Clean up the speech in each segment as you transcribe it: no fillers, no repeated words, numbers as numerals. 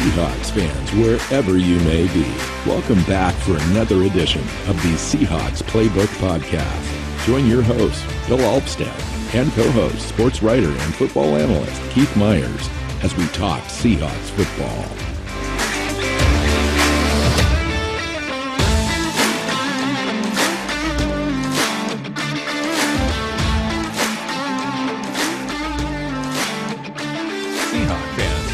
Seahawks fans, wherever you may be. Welcome back for another edition of the Seahawks Playbook Podcast. Join your host, Bill Alvstad, and co-host, sports writer and football analyst Keith Myers, as we talk Seahawks football.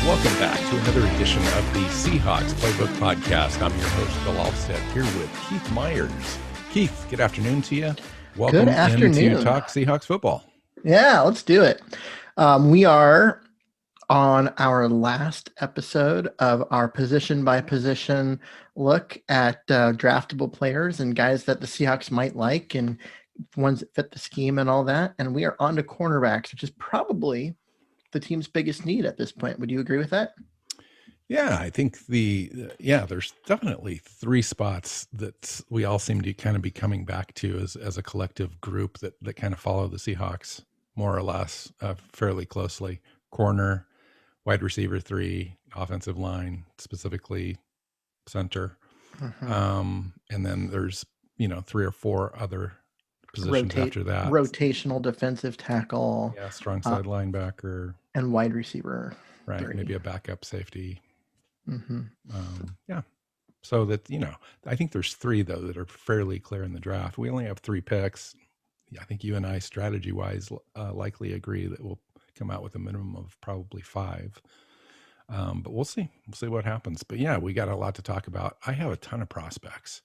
Welcome back to another edition of the Seahawks Playbook Podcast. I'm your host, Bill Alvstad, here with Keith Myers. Keith, good afternoon to you. Welcome good afternoon. To Talk Seahawks Football. Yeah, let's do it. We are on our last episode of our position-by-position look at draftable players and guys that the Seahawks might like and ones that fit the scheme and all that. And we are on to cornerbacks, which is probably the team's biggest need at this point. Would you agree with that? Yeah, I think there's definitely three spots that we all seem to kind of be coming back to as a collective group that kind of follow the Seahawks more or less fairly closely. Corner, wide receiver 3, offensive line, specifically center. Mm-hmm. And then there's, 3 or 4 other positions after that. Rotational defensive tackle. Yeah, strong side linebacker. And wide receiver. Right, 3. Maybe a backup safety. Mm-hmm. Yeah. So that, I think there's 3, though, that are fairly clear in the draft. We only have 3 picks. I think you and I, strategy-wise, likely agree that we'll come out with a minimum of probably 5. But we'll see. We'll see what happens. But, yeah, we got a lot to talk about. I have a ton of prospects.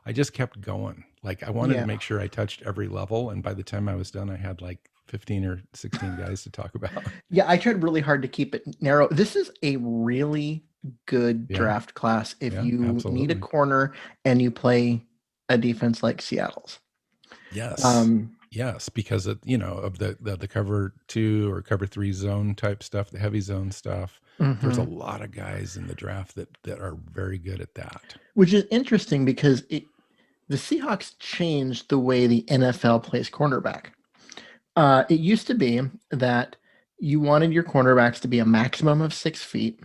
I just kept going. I wanted to make sure I touched every level. And by the time I was done, I had 15 or 16 guys to talk about. Yeah, I tried really hard to keep it narrow. This is a really good draft class if you need a corner and you play a defense like Seattle's. Yes. Yes, because of the cover 2 or cover 3 zone type stuff, the heavy zone stuff. Mm-hmm. There's a lot of guys in the draft that are very good at that. Which is interesting because the Seahawks changed the way the NFL plays cornerback. It used to be that you wanted your cornerbacks to be a maximum of 6 feet.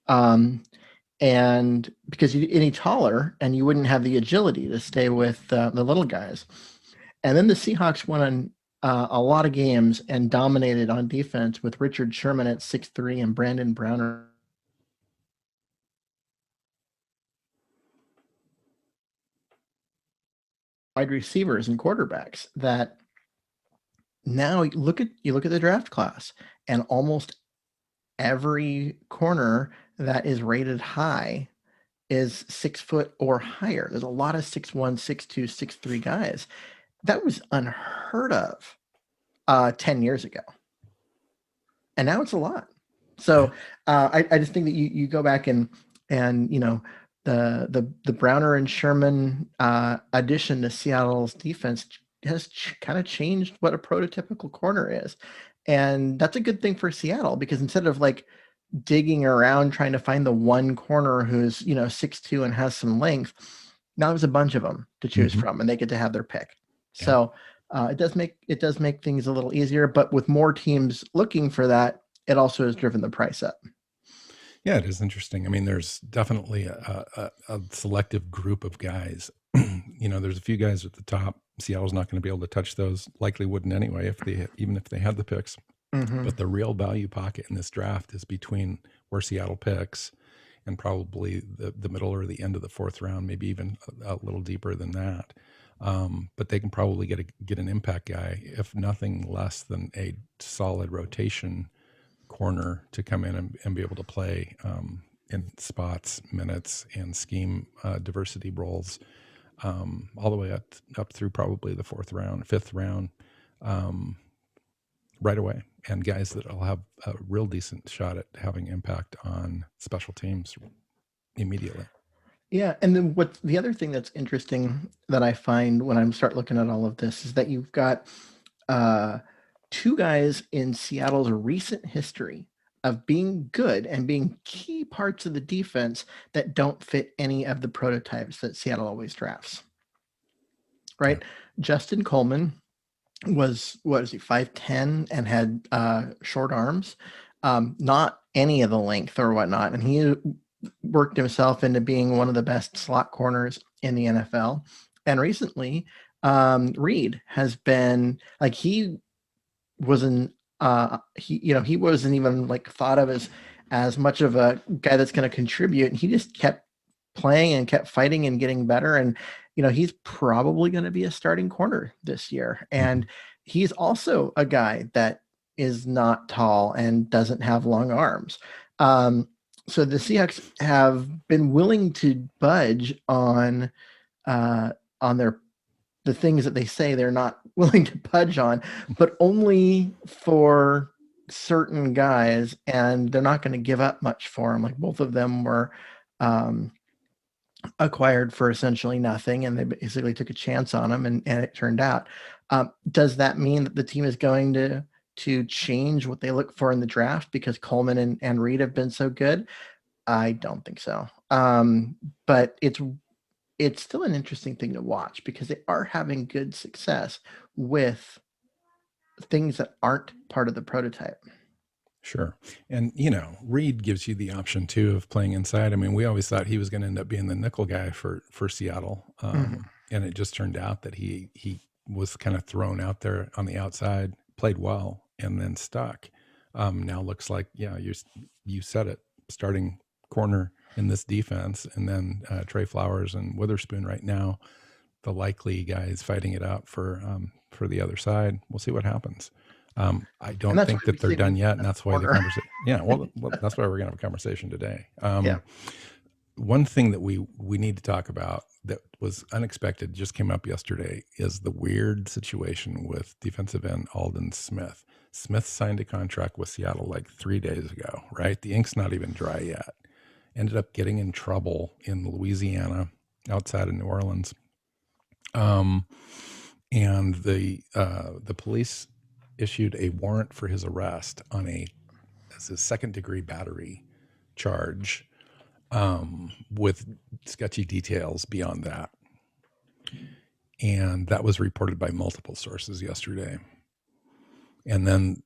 And because you any taller and you wouldn't have the agility to stay with the little guys. And then the Seahawks went on a lot of games and dominated on defense with Richard Sherman at 6'3" and Brandon Browner wide receivers and quarterbacks that now you look at the draft class and almost every corner that is rated high is 6 foot or higher. There's a lot of 6'1", 6'2", 6'3" guys. That was unheard of 10 years ago. And now it's a lot. So I just think that you go back and the Browner and Sherman addition to Seattle's defense has kind of changed what a prototypical corner is. And that's a good thing for Seattle because instead of digging around trying to find the one corner who's 6'2" and has some length, now there's a bunch of them to choose from and they get to have their pick. Yeah. So it does make things a little easier, but with more teams looking for that, it also has driven the price up. Yeah, it is interesting. I mean, there's definitely a selective group of guys. There's a few guys at the top. Seattle's not going to be able to touch those. Likely wouldn't anyway, even if they had the picks. Mm-hmm. But the real value pocket in this draft is between where Seattle picks and probably the middle or the end of the 4th round, maybe even a little deeper than that. But they can probably get an impact guy, if nothing less than a solid rotation corner to come in and be able to play in spots, minutes, and scheme diversity roles all the way up through probably the 4th round, 5th round right away. And guys that will have a real decent shot at having impact on special teams immediately. Yeah, and then the other thing that's interesting that I find when I start looking at all of this is that you've got 2 guys in Seattle's recent history of being good and being key parts of the defense that don't fit any of the prototypes that Seattle always drafts. Right? Yeah. Justin Coleman was, 5'10" and had short arms. Not any of the length or whatnot. And he worked himself into being one of the best slot corners in the NFL. And recently, Reed has been like, he wasn't he wasn't even like thought of as much of a guy that's going to contribute, and he just kept playing and kept fighting and getting better. And he's probably going to be a starting corner this year. And he's also a guy that is not tall and doesn't have long arms. So the Seahawks have been willing to budge on the things that they say they're not willing to budge on, but only for certain guys, and they're not going to give up much for them. Like, both of them were acquired for essentially nothing, and they basically took a chance on them, and it turned out. Does that mean that the team is going to change what they look for in the draft because Coleman and Reed have been so good? I don't think so. But it's still an interesting thing to watch because they are having good success with things that aren't part of the prototype. Sure. And, Reed gives you the option too of playing inside. I mean, we always thought he was going to end up being the nickel guy for Seattle. And it just turned out that he was kind of thrown out there on the outside, played well, and then stuck. Now looks like, you said it, starting corner in this defense, and then Trey Flowers and Witherspoon right now, the likely guys fighting it out for the other side. We'll see what happens. I don't think that they're done yet, and that's why the conversation. Yeah, well, that's why we're going to have a conversation today. One thing that we need to talk about that was unexpected, just came up yesterday, is the weird situation with defensive end Alden Smith. Smith signed a contract with Seattle like 3 days ago, right? The ink's not even dry yet. Ended up getting in trouble in Louisiana, outside of New Orleans. And the police issued a warrant for his arrest on a second-degree battery charge, with sketchy details beyond that. And that was reported by multiple sources yesterday. And then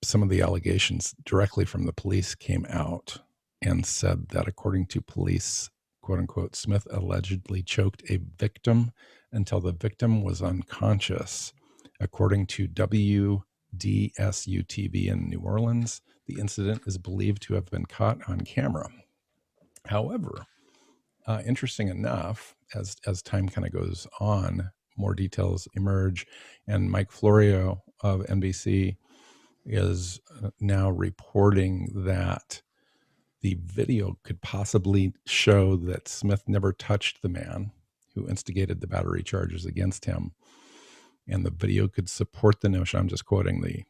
some of the allegations directly from the police came out and said that, according to police, quote unquote, Smith allegedly choked a victim until the victim was unconscious. According to WDSU TV in New Orleans, the incident is believed to have been caught on camera. However, interesting enough, as time kind of goes on, more details emerge, and Mike Florio of NBC is now reporting that the video could possibly show that Smith never touched the man who instigated the battery charges against him. And the video could support the notion, I'm just quoting the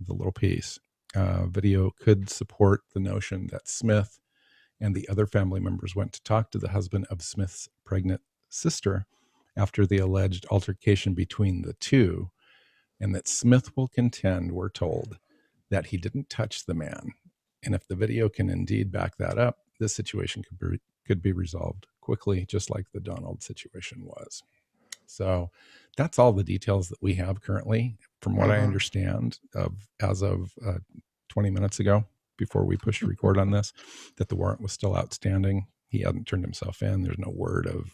little piece, video could support the notion that Smith and the other family members went to talk to the husband of Smith's pregnant sister after the alleged altercation between the two, and that Smith will contend, we're told, that he didn't touch the man. And if the video can indeed back that up, this situation could be resolved quickly, just like the Donald situation was. So that's all the details that we have currently, from what I understand, as of 20 minutes ago, before we pushed record on this, that the warrant was still outstanding. He hadn't turned himself in. There's no word of,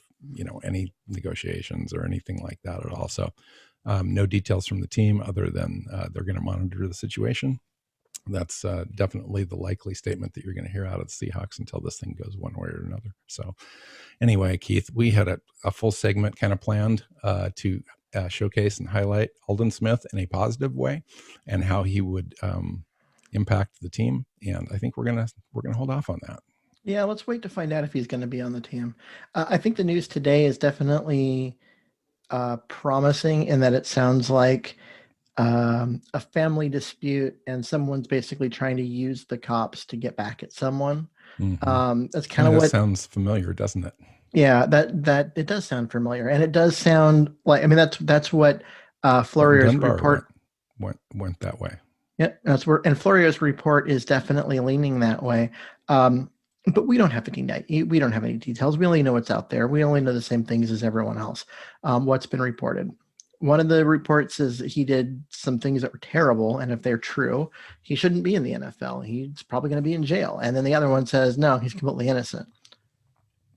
any negotiations or anything like that at all. So no details from the team other than they're going to monitor the situation. That's definitely the likely statement that you're going to hear out of the Seahawks until this thing goes one way or another. So anyway, Keith, we had a full segment kind of planned to showcase and highlight Alden Smith in a positive way and how he would impact the team. And I think we're gonna hold off on that. Yeah, let's wait to find out if he's going to be on the team. I think the news today is definitely promising in that it sounds like a family dispute and someone's basically trying to use the cops to get back at someone. That's kind of what sounds familiar, doesn't it? Yeah, that it does sound familiar, and it does sound like, that's what Florio's report went that way. Yeah, that's where, and Florio's report is definitely leaning that way. But we don't have any details. We only know what's out there. We only know the same things as everyone else. What's been reported. one of the reports says he did some things that were terrible, and if they're true, he shouldn't be in the NFL. He's probably going to be in jail. And then the other one says, no, he's completely innocent.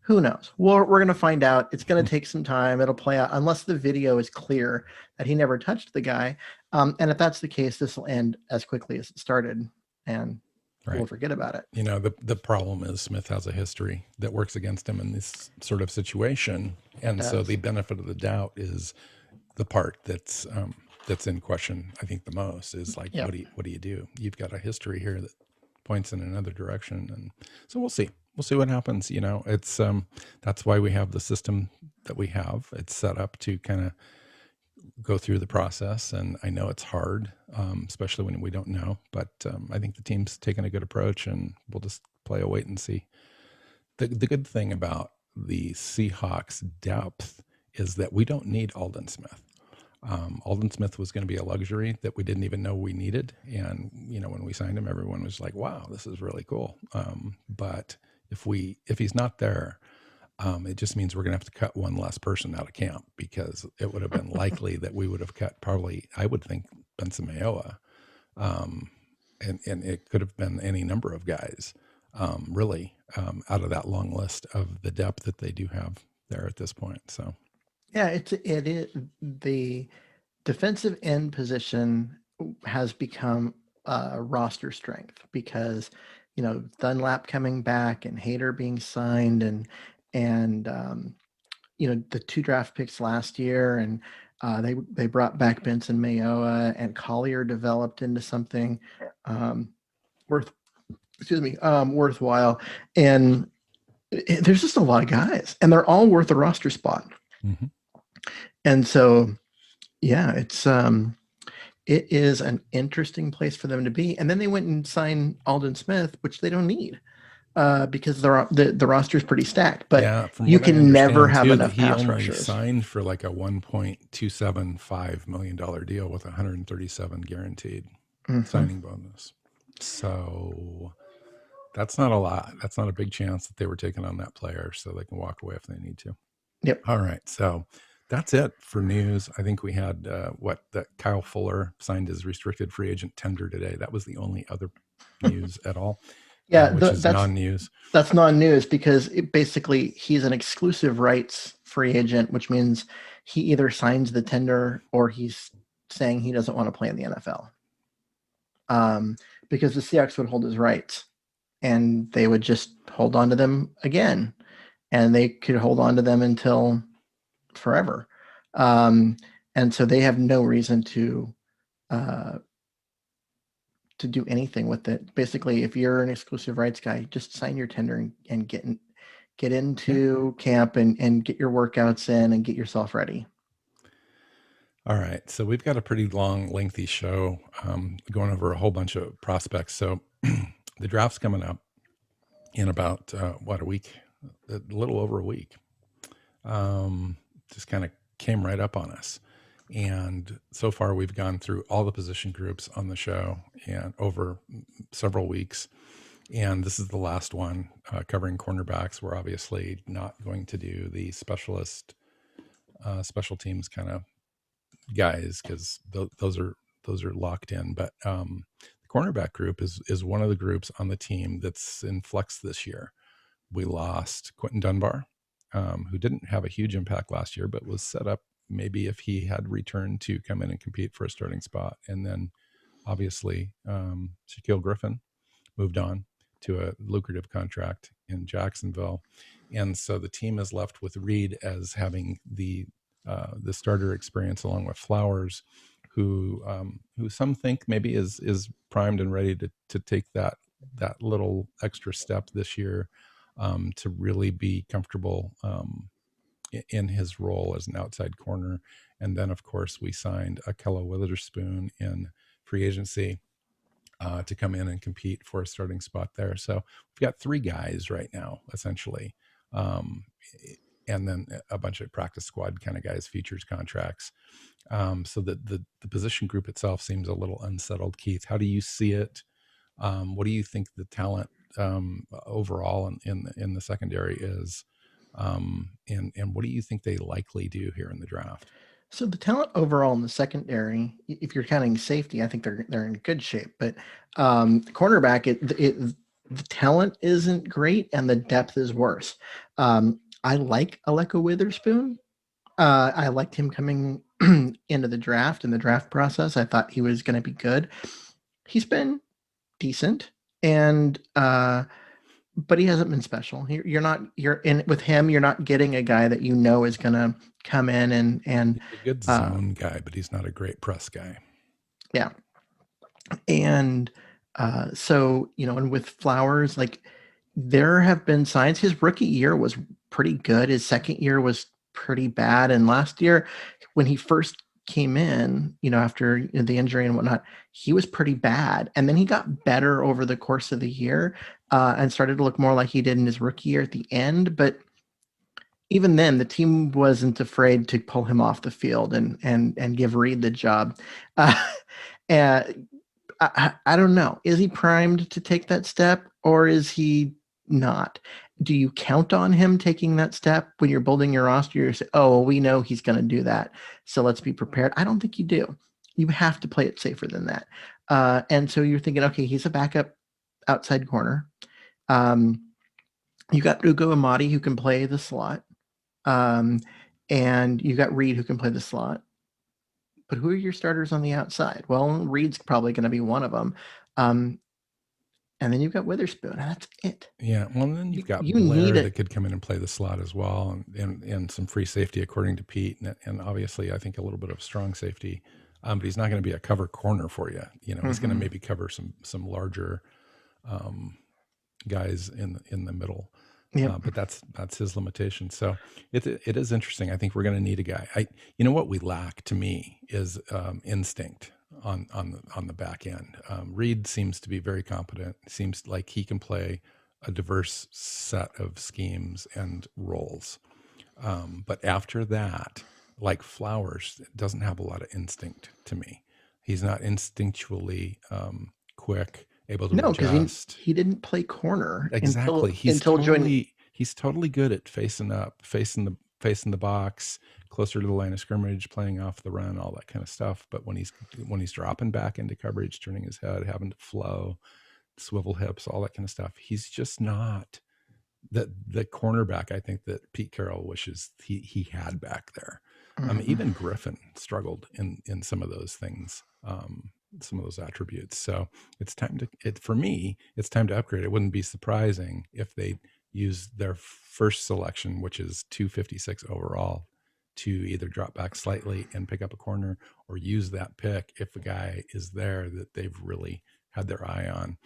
Who knows? We're going to find out. It's going to take some time. It'll play out unless the video is clear that he never touched the guy. And if that's the case, this will end as quickly as it started, and we'll forget about it. You know, the problem is Smith has a history that works against him in this sort of situation. And so the benefit of the doubt is the part that's in question, I think, the most is like, what do you do? You've got a history here that points in another direction. And so we'll see what happens. You know, it's that's why we have the system that we have. It's set up to kind of go through the process. And I know it's hard, especially when we don't know, but I think the team's taken a good approach, and we'll just play a wait and see. The good thing about the Seahawks depth is that we don't need Alden Smith. Alden Smith was going to be a luxury that we didn't even know we needed. And, you know, when we signed him, everyone was like, wow, this is really cool. But if he's not there, it just means we're going to have to cut one less person out of camp, because it would have been likely that we would have cut probably, I would think, Benson Mayowa. And it could have been any number of guys, really, out of that long list of the depth that they do have there at this point. So. Yeah, it is the defensive end position has become a roster strength, because, you know, Dunlap coming back and Hayter being signed, and you know, the 2 draft picks last year, and they brought back Benson Mayowa, and Collier developed into something worthwhile. And there's just a lot of guys, and they're all worth a roster spot. Mm-hmm. And so, yeah, it is an interesting place for them to be. And then they went and signed Alden Smith, which they don't need, because the roster is pretty stacked. But you can never have enough pass rushers. He only signed for like a $1.275 million deal with 137 guaranteed signing bonus. So that's not a lot. That's not a big chance that they were taking on that player, so they can walk away if they need to. Yep. All right. So that's it for news. I think we had that Kyle Fuller signed his restricted free agent tender today. That was the only other news at all. Yeah, which is non-news. That's non-news, because basically he's an exclusive rights free agent, which means he either signs the tender or he's saying he doesn't want to play in the NFL. Because the Seahawks would hold his rights, and they would just hold on to them again, and they could hold on to them until forever. And so they have no reason to do anything with it. Basically, if you're an exclusive rights guy, just sign your tender and get into camp and get your workouts in and get yourself ready. All right. So we've got a pretty long, lengthy show going over a whole bunch of prospects. So the draft's coming up in about, a week, a little over a week. Just kind of came right up on us. And so far we've gone through all the position groups on the show and over several weeks. And this is the last one covering cornerbacks. We're obviously not going to do the special teams kind of guys, because those are locked in. But the cornerback group is one of the groups on the team that's in flux this year. We lost Quentin Dunbar, who didn't have a huge impact last year, but was set up maybe if he had returned to come in and compete for a starting spot. And then obviously Shaquille Griffin moved on to a lucrative contract in Jacksonville. And so the team is left with Reed as having the starter experience, along with Flowers, who some think maybe is primed and ready to take that little extra step this year, to really be comfortable in his role as an outside corner. And then, of course, we signed Akella Witherspoon in free agency to come in and compete for a starting spot there. So we've got 3 guys right now, essentially. And then a bunch of practice squad kind of guys, features contracts. So the position group itself seems a little unsettled. Keith, how do you see it? What do you think the talent overall in the secondary is? And what do you think they likely do here in the draft? So the talent overall in the secondary, if you're counting safety, I think they're in good shape. But cornerback, the talent isn't great and the depth is worse. I like Aleko Witherspoon. I liked him coming into the draft and the draft process. I thought he was going to be good. He's been decent, and but he hasn't been special. You're in with him. You're not getting a guy that you know is going to come in and He's a good zone guy, but he's not a great press guy. Yeah, and so and with Flowers, like there have been signs. His rookie year was pretty good. His second year was pretty bad, and last year when he first came in, after the injury and whatnot, he was pretty bad, and then he got better over the course of the year and started to look more like he did in his rookie year at the end. But even then, the team wasn't afraid to pull him off the field and give Reed the job. And I don't know. Is he primed to take that step, or is he not? Do you count on him taking that step when you're building your roster? You say, oh, well, we know he's going to do that, so let's be prepared. I don't think you do. You have to play it safer than that. And so you're thinking, okay, he's a backup outside corner. You got Ugo Amadi who can play the slot. And you got Reed who can play the slot. But who are your starters on the outside? Well, Reed's probably going to be one of them. And then you've got Witherspoon, and that's it. Yeah, well, then you've got Blair that could come in and play the slot as well, and some free safety according to Pete, and obviously I think a little bit of strong safety. But he's not going to be a cover corner for you. He's going to maybe cover some larger guys in the middle. Yep. But that's his limitation. So it is interesting. I think we're going to need a guy. What we lack to me is instinct on the back end. Reed seems to be very competent. Seems like he can play a diverse set of schemes and roles. But after that, like Flowers, doesn't have a lot of instinct to me. He's not instinctually quick, able to adjust. Because he didn't play corner exactly. He's totally good at facing up, facing the box, closer to the line of scrimmage, playing off the run, all that kind of stuff. But when he's dropping back into coverage, turning his head, having to flow, swivel hips, all that kind of stuff, he's just not the cornerback I think that Pete Carroll wishes he had back there. Even Griffin struggled in some of those things. Some of those attributes. So it's time to upgrade. It wouldn't be surprising if they use their first selection, which is 256 overall, to either drop back slightly and pick up a corner, or use that pick if a guy is there that they've really had their eye on.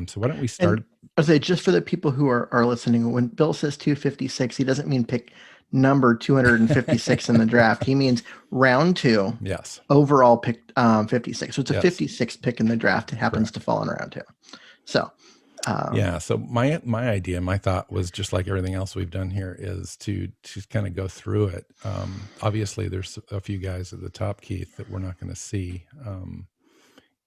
So why don't we start? I say, just for the people who are listening, when Bill says 256, he doesn't mean pick number 256 in the draft. He means round 2. Yes. Overall pick 56. So it's a 56 pick in the draft. It happens to fall in round 2. So so my idea, my thought was just like everything else we've done here is to kind of go through it. Obviously there's a few guys at the top, Keith, that we're not going to see.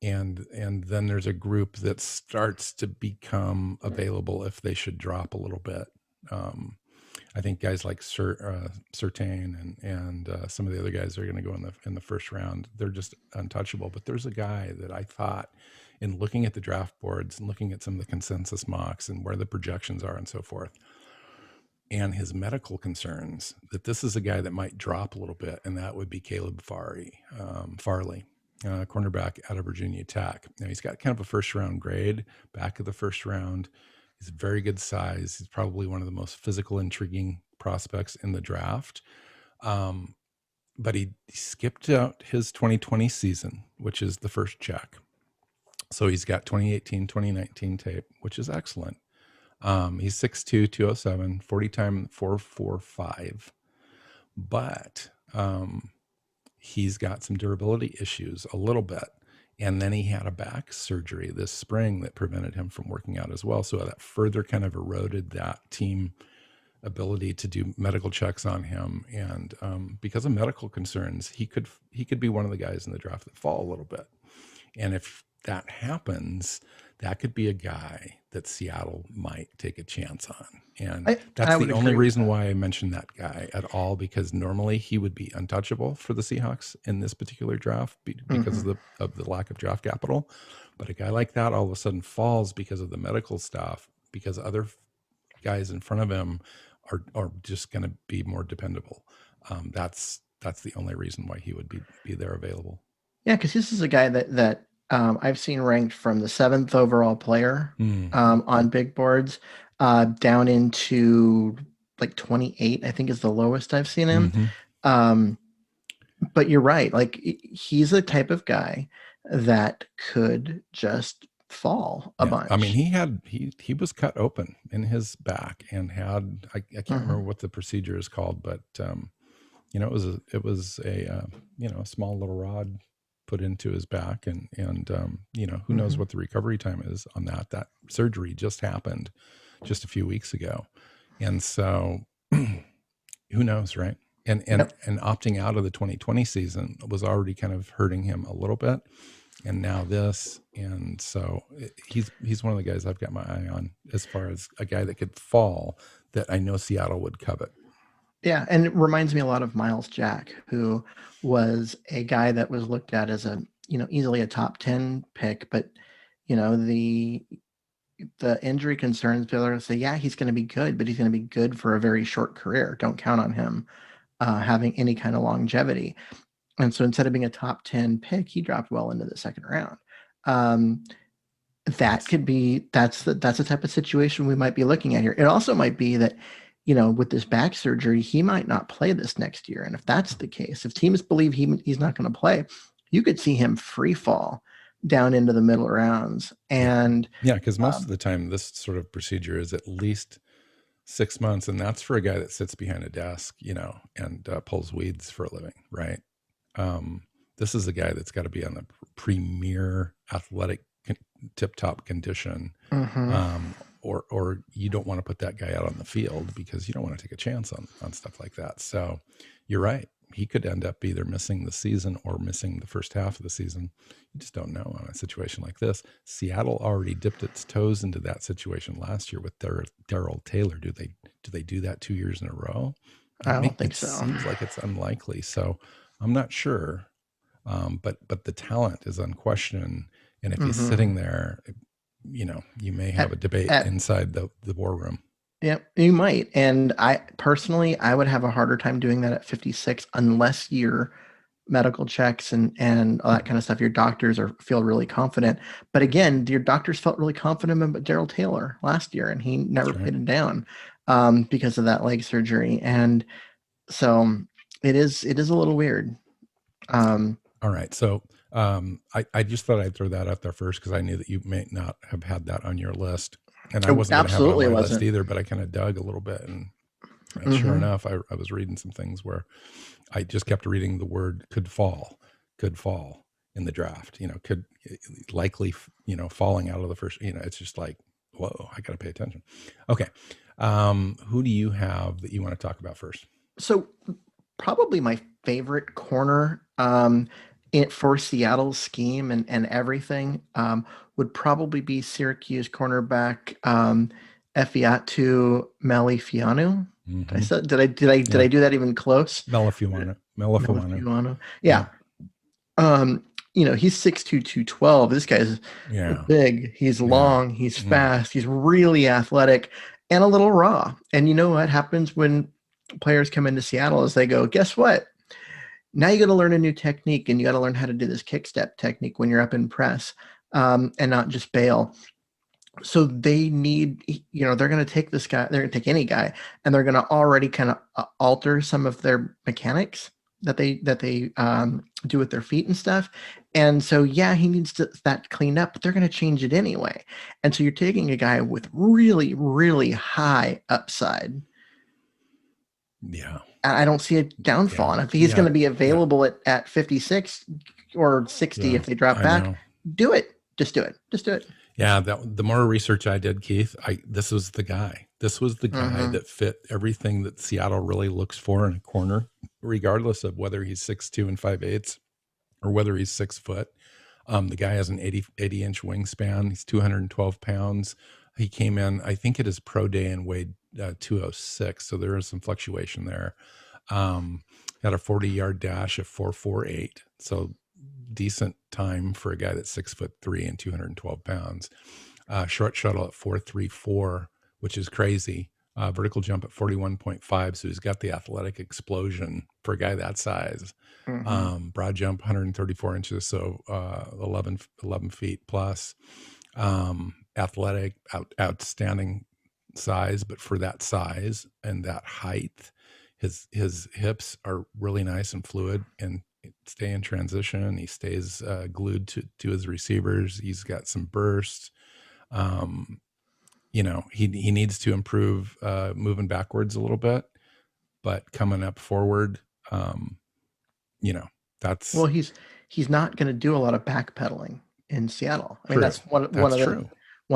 And then there's a group that starts to become available if they should drop a little bit. I think guys like Surtain and some of the other guys are going to go in the first round. They're just untouchable. But there's a guy that I thought, in looking at the draft boards and looking at some of the consensus mocks and where the projections are and so forth, and his medical concerns, that this is a guy that might drop a little bit, and that would be Caleb Farley, cornerback out of Virginia Tech. Now, he's got kind of a first-round grade, back of the first round. He's a very good size. He's probably one of the most physical, intriguing prospects in the draft. But he skipped out his 2020 season, which is the first check. So he's got 2018, 2019 tape, which is excellent. He's 6'2", 207, 40 time 4.45. But he's got some durability issues a little bit. And then he had a back surgery this spring that prevented him from working out as well. So that further kind of eroded that team ability to do medical checks on him. And because of medical concerns, he could be one of the guys in the draft that fall a little bit. And if that happens, that could be a guy that Seattle might take a chance on. And I that's the would only agree with reason that. why I mentioned that guy at all, because normally he would be untouchable for the Seahawks in this particular draft because Mhm. of the lack of draft capital. But a guy like that all of a sudden falls because of the medical stuff, because other guys in front of him are just going to be more dependable. That's the only reason why he would be there available. Yeah, because this is a guy that I've seen ranked from the 7th overall player on big boards down into like 28, I think is the lowest I've seen him. Mm-hmm. But you're right. Like he's the type of guy that could just fall a bunch. I mean, he was cut open in his back and had I can't remember what the procedure is called, but it was a a small little rod put into his back, and who knows what the recovery time is on that. That surgery just happened just a few weeks ago, and so who knows, right? And opting out of the 2020 season was already kind of hurting him a little bit, and now this, and so he's one of the guys I've got my eye on as far as a guy that could fall that I know Seattle would covet. Yeah, and it reminds me a lot of Miles Jack, who was a guy that was looked at as a easily a top 10 pick, but the injury concerns, people are going to say, yeah, he's going to be good, but he's going to be good for a very short career. Don't count on him having any kind of longevity. And so instead of being a top 10 pick, he dropped well into the second round. Could be that's the type of situation we might be looking at here. It also might be that with this back surgery, he might not play this next year. And if that's the case, if teams believe he's not going to play, you could see him free fall down into the middle rounds. And because most of the time this sort of procedure is at least 6 months, and that's for a guy that sits behind a desk, and pulls weeds for a living, right? This is a guy that's got to be on the premier athletic tip-top condition, or you don't want to put that guy out on the field because you don't want to take a chance on stuff like that. So you're right. He could end up either missing the season or missing the first half of the season. You just don't know on a situation like this. Seattle already dipped its toes into that situation last year with Darrell Taylor. Do they do that 2 years in a row? I don't think so. It seems like it's unlikely. So I'm not sure. But the talent is unquestioned. And if he's sitting there, you may have a debate inside the war room. Yeah, you might. And I would have a harder time doing that at 56 unless your medical checks and all that kind of stuff, your doctors feel really confident. But again, your doctors felt really confident about Darrell Taylor last year, and he never played it down because of that leg surgery. And so it is a little weird. All right. So I just thought I'd throw that out there first because I knew that you may not have had that on your list. And I wasn't going to have it on my list either, but I kind of dug a little bit. And sure enough, I was reading some things where I just kept reading the word could fall in the draft, could likely, falling out of the first, it's just like, whoa, I got to pay attention. Okay. Who do you have that you want to talk about first? So probably my favorite corner for Seattle's scheme and everything would probably be Syracuse cornerback Efiatu Melifianu. Did I do that even close? Melifianu. Yeah. He's 6'2", 212. This guy's big. He's long. He's fast. He's really athletic and a little raw. And you know what happens when players come into Seattle is they go, guess what? Now you got to learn a new technique, and you got to learn how to do this kick step technique when you're up in press and not just bail. So they need, they're going to take this guy, they're going to take any guy, and they're going to already kind of alter some of their mechanics that they do with their feet and stuff. And so, he needs that cleaned up, but they're going to change it anyway. And so you're taking a guy with really, really high upside. Yeah. I don't see a downfall. And if he's going to be available at 56 or 60, if they drop back, do it. Just do it. Yeah. The more research I did, Keith, this was the guy. This was the guy that fit everything that Seattle really looks for in a corner, regardless of whether he's 6'2" and 5/8 or whether he's 6 foot. The guy has an 80-inch wingspan. He's 212 pounds. He came in, I think, at his pro day and weighed 206. So there is some fluctuation there. Had a 40-yard dash of 4.48. So decent time for a guy that's 6'3" and 212 pounds. Short shuttle at 4.34, which is crazy. Vertical jump at 41.5. So he's got the athletic explosion for a guy that size. Broad jump 134 inches, so 11 feet plus. Athletic, outstanding size, but for that size and that height, his hips are really nice and fluid and stay in transition. He stays glued to his receivers. He's got some burst. He needs to improve moving backwards a little bit, but coming up forward, that's... Well, he's not going to do a lot of backpedaling in Seattle. I mean, that's one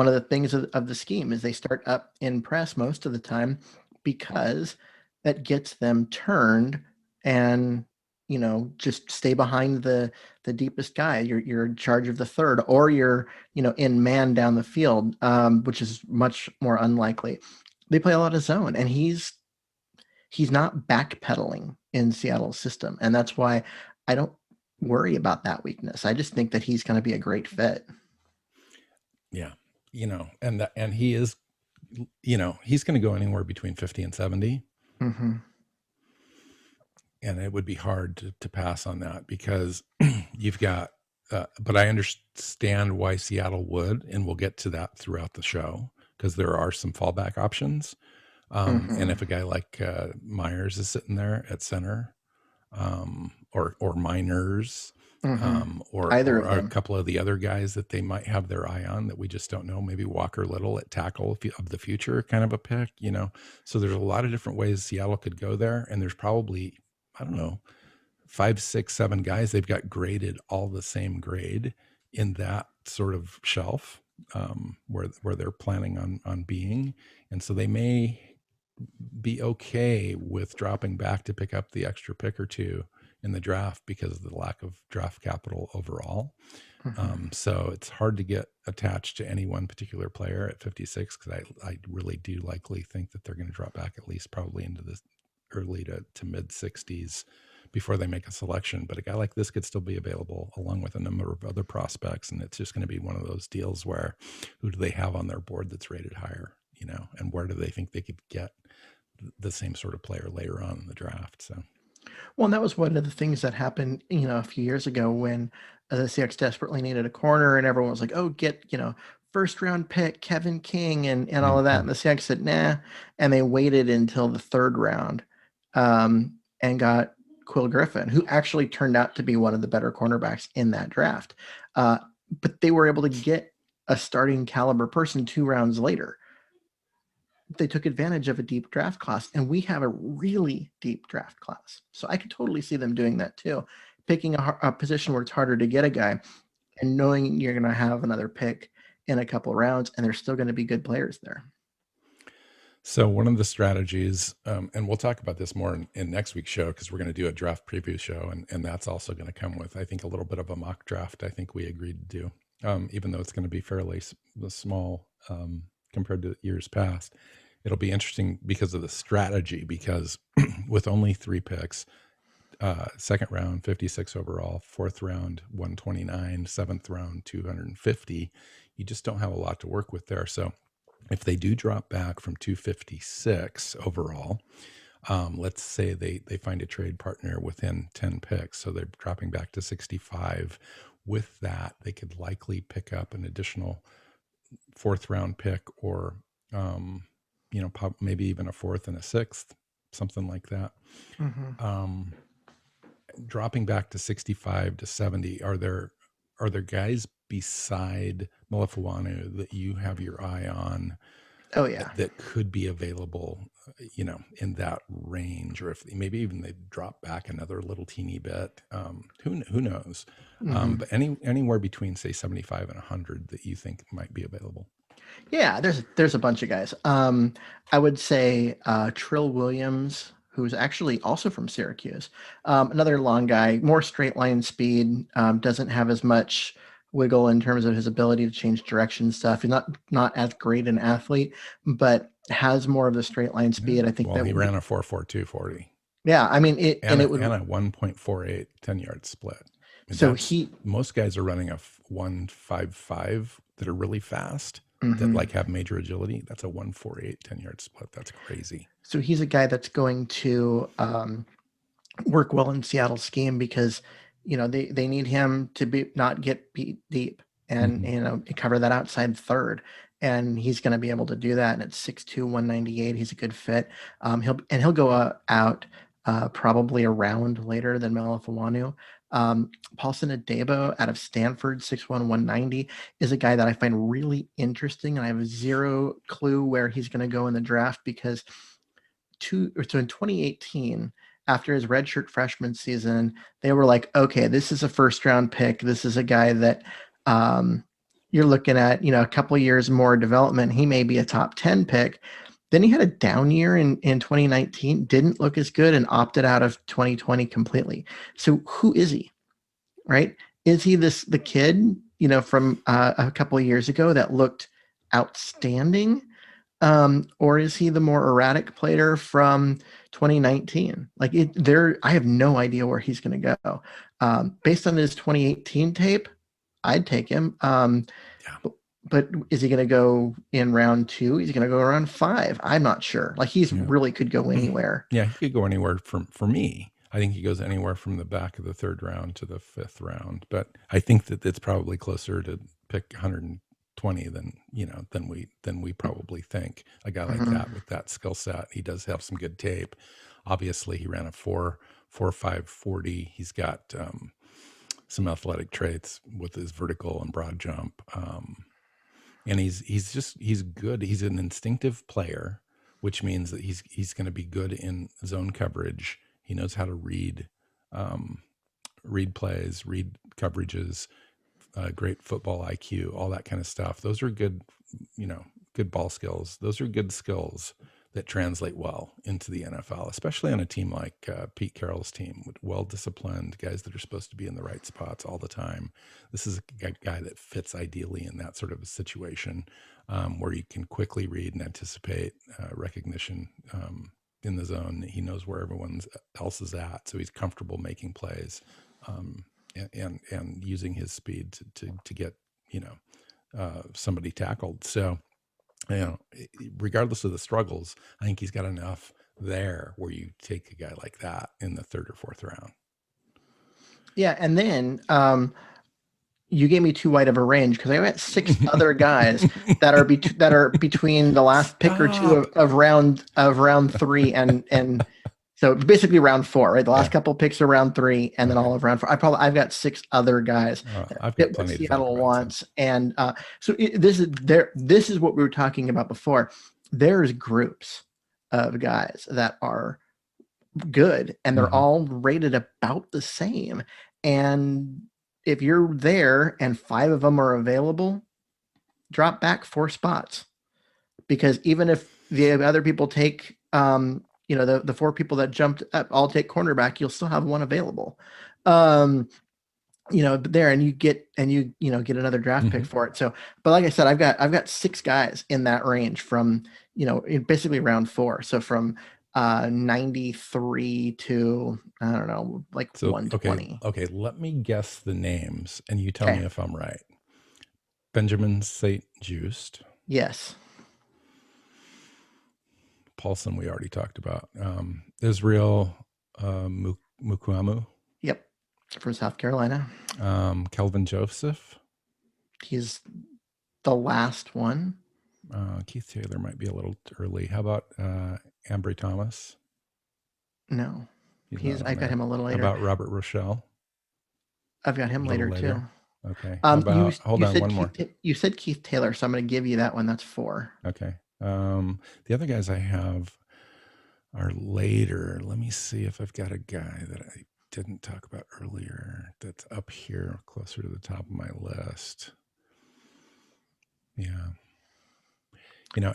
of the things of the scheme is they start up in press most of the time because that gets them turned and, just stay behind the deepest guy. You're in charge of the third, or you're, in man down the field, which is much more unlikely. They play a lot of zone, and he's not backpedaling in Seattle's system. And that's why I don't worry about that weakness. I just think that he's going to be a great fit. Yeah. And he is, he's going to go anywhere between 50 and 70. And it would be hard to pass on that because you've got, but I understand why Seattle would, and we'll get to that throughout the show because there are some fallback options. And if a guy like Myers is sitting there at center, or Miners, or a couple of the other guys that they might have their eye on that we just don't know, maybe Walker Little at tackle of the future, kind of a pick, So there's a lot of different ways Seattle could go there. And there's probably, I don't know, 5, 6, 7 guys they've got graded all the same grade in that sort of shelf, where they're planning on being. And so they may be okay with dropping back to pick up the extra pick or two in the draft because of the lack of draft capital overall. So it's hard to get attached to any one particular player at 56 because I really do likely think that they're going to drop back at least probably into the early to mid 60s before they make a selection. But a guy like this could still be available along with a number of other prospects. And it's just going to be one of those deals where who do they have on their board that's rated higher, and where do they think they could get the same sort of player later on in the draft. So, well, and that was one of the things that happened, a few years ago when the Seahawks desperately needed a corner, and everyone was like, "Oh, get first round pick Kevin King and all of that." And the Seahawks said, "Nah," and they waited until the third round, and got Quill Griffin, who actually turned out to be one of the better cornerbacks in that draft. But they were able to get a starting caliber person 2 rounds later. They took advantage of a deep draft class, and we have a really deep draft class. So I could totally see them doing that too, picking a position where it's harder to get a guy and knowing you're going to have another pick in a couple of rounds and there's still going to be good players there. So one of the strategies, and we'll talk about this more in next week's show because we're going to do a draft preview show, and that's also going to come with, I think, a little bit of a mock draft. I think we agreed to do, even though it's going to be fairly small compared to years past. It'll be interesting because of the strategy, because with only 3 picks, 2nd round, 56 overall, 4th round, 129, 7th round, 250, you just don't have a lot to work with there. So if they do drop back from 256 overall, let's say they find a trade partner within 10 picks, so they're dropping back to 65. With that, they could likely pick up an additional 4th round pick, or maybe even a 4th and a 6th, something like that. Dropping back to 65 to 70, are there guys beside Melifuanu that you have your eye on? Oh yeah, that could be available, in that range, or if maybe even they drop back another little teeny bit. Who knows? But anywhere between say 75 and 100 that you think might be available. Yeah, there's a bunch of guys. I would say Trill Williams, who's actually also from Syracuse, another long guy, more straight line speed, doesn't have as much wiggle in terms of his ability to change direction stuff. He's not as great an athlete, but has more of the straight line speed. I think he ran a 4.42 40. Yeah, I mean it, and it would, a 1.48 10-yard split. So most guys are running a 1.55 that are really fast, that like have major agility. That's a 1.48 10-yard split. That's crazy. So he's a guy that's going to work well in Seattle's scheme because, they need him to not get beat deep and, cover that outside third. And he's going to be able to do that. And at 6'2", 198, he's a good fit. He'll go out probably a round later than Malafawanu. Paulson Dabo out of Stanford, 6'1", 190, is a guy that I find really interesting. And I have zero clue where he's going to go in the draft because in 2018, after his redshirt freshman season, they were like, okay, this is a first round pick. This is a guy that you're looking at, a couple of years more development. He may be a top 10 pick. Then he had a down year in 2019, didn't look as good, and opted out of 2020 completely. So who is he, right? Is he the kid, from a couple of years ago that looked outstanding? Or is he the more erratic player from 2019? I have no idea where he's going to go. Based on his 2018 tape, I'd take him. But is he going to go in round 2? He's going to go around 5. I'm not sure. Really could go anywhere. Yeah, he could go anywhere for me. I think he goes anywhere from the back of the 3rd round to the 5th round. But I think that it's probably closer to pick 120 than we probably think. A guy like that with that skill set, he does have some good tape. Obviously, he ran a 4.5 40. He's got some athletic traits with his vertical and broad jump. And he's good. He's an instinctive player, which means that he's going to be good in zone coverage. He knows how to read plays, read coverages, great football IQ, all that kind of stuff. Those are good, good ball skills. Those are good skills that translate well into the NFL, especially on a team like Pete Carroll's team, with well-disciplined guys that are supposed to be in the right spots all the time. This is a guy that fits ideally in that sort of a situation where you can quickly read and anticipate recognition in the zone. He knows where everyone else is at, so he's comfortable making plays and using his speed to get somebody tackled. So, regardless of the struggles, I think he's got enough there where you take a guy like that in the 3rd or 4th round. Yeah. And then you gave me too wide of a range because I got 6 other guys that are between the last pick or two of round 3 and so basically round 4, right? The last couple picks are round 3, and then all of round 4. I've got 6 other guys I've got plenty Seattle wants, and this is what we were talking about before. There's groups of guys that are good, and they're all rated about the same. And if you're there and 5 of them are available, drop back 4 spots, because even if the other people take the 4 people that jumped up all take cornerback, you'll still have 1 available. There, and you get another draft pick for it. So, but like I said, I've got 6 guys in that range from, basically round 4. So from 93 to, I don't know, 120. Okay. Let me guess the names and you tell me if I'm right. Benjamin St. Just. Yes. Paulson, we already talked about. Israel Mukuamu. Yep. From South Carolina. Kelvin Joseph. He's the last one. Keith Taylor might be a little early. How about Avery Thomas? No. I've got him a little later. How about Robert Rochelle? I've got him later too. Okay. Hold on, one more. You said Keith Taylor, so I'm going to give you that one. That's 4. Okay. The other guys I have are later. Let me see if I've got a guy that I didn't talk about earlier that's up here closer to the top of my list. Yeah.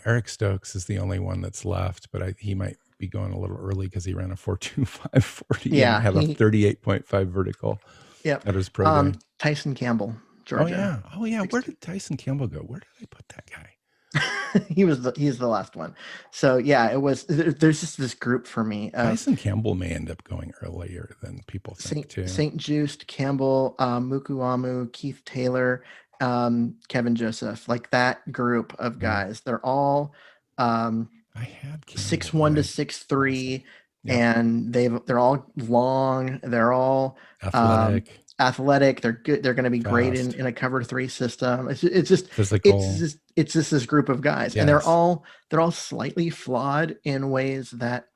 Eric Stokes is the only one that's left, but he might be going a little early because he ran a 4.25 40 and had a 38.5 vertical. Yep. At his pro day. Tyson Campbell, Georgia. Oh yeah. Where 6'2". did Tyson Campbell go? Where did they put that guy? He's the last one. So yeah, it was. There's just this group for me of Tyson Campbell may end up going earlier than people think too. St. Just, Campbell, Mukuamu, Keith Taylor, Kelvin Joseph, like that group of guys. They're all I had 6'1" to 6'3", and they're all long. They're all athletic. They're good. They're going to be great in a cover 3 system. It's just physical. It's just this group of guys, and they're all slightly flawed in ways that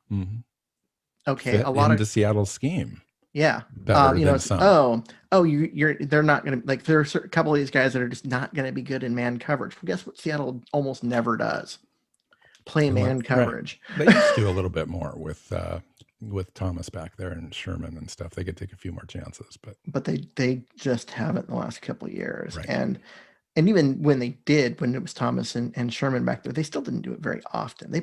fit a lot into Seattle's scheme. Yeah. Better than some. They're not going to, like, there's a couple of these guys that are just not going to be good in man coverage. But guess what? Seattle almost never does play man coverage. Right. They used to do a little bit more with Thomas back there and Sherman and stuff. They could take a few more chances, but they just haven't in the last couple of years. Right. And even when they did, when it was Thomas and Sherman back there, they still didn't do it very often. They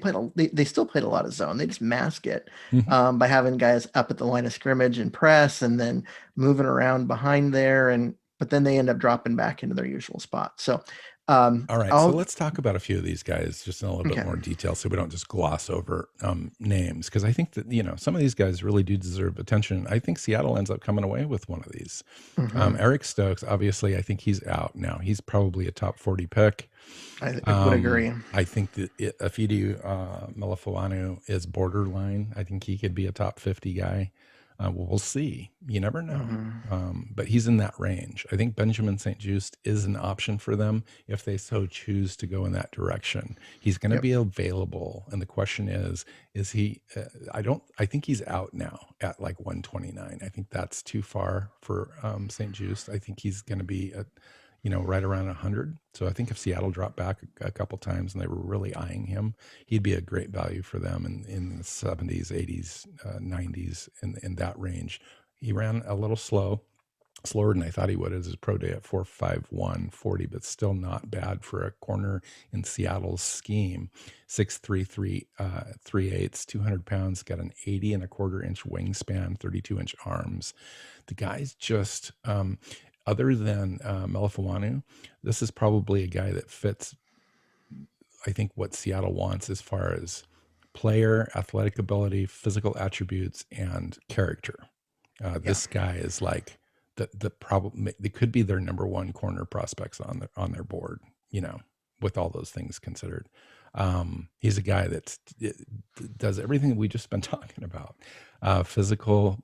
still played a lot of zone. They just mask it by having guys up at the line of scrimmage and press, and then moving around behind there. But then they end up dropping back into their usual spot. So, all right. So let's talk about a few of these guys just in a little bit more detail, so we don't just gloss over names, because I think that some of these guys really do deserve attention. I think Seattle ends up coming away with one of these. Eric Stokes, obviously, I think he's out now. He's probably a top 40 pick. I would agree. I think that Afidu Melifoanu is borderline. I think he could be a top 50 guy. We'll see. You never know. But he's in that range. I think Benjamin St. Just is an option for them if they so choose to go in that direction. He's going to be available. And the question is he, I think he's out now at like 129. I think that's too far for St. Just. I think he's going to be at, right around 100. So I think if Seattle dropped back a couple times and they were really eyeing him, he'd be a great value for them in the 70s, 80s, 90s, in that range. He ran a little slower than I thought he would as his pro day at 4.51 40, but still not bad for a corner in Seattle's scheme. 6'3", 3/8", 200 pounds, got an 80.25-inch wingspan, 32-inch arms. The guy's just... other than Melifoanu, this is probably a guy that fits, I think, what Seattle wants as far as player, athletic ability, physical attributes, and character. This guy is like the problem. They could be their number one corner prospects on their board, with all those things considered. He's a guy that does everything we just been talking about. Physical,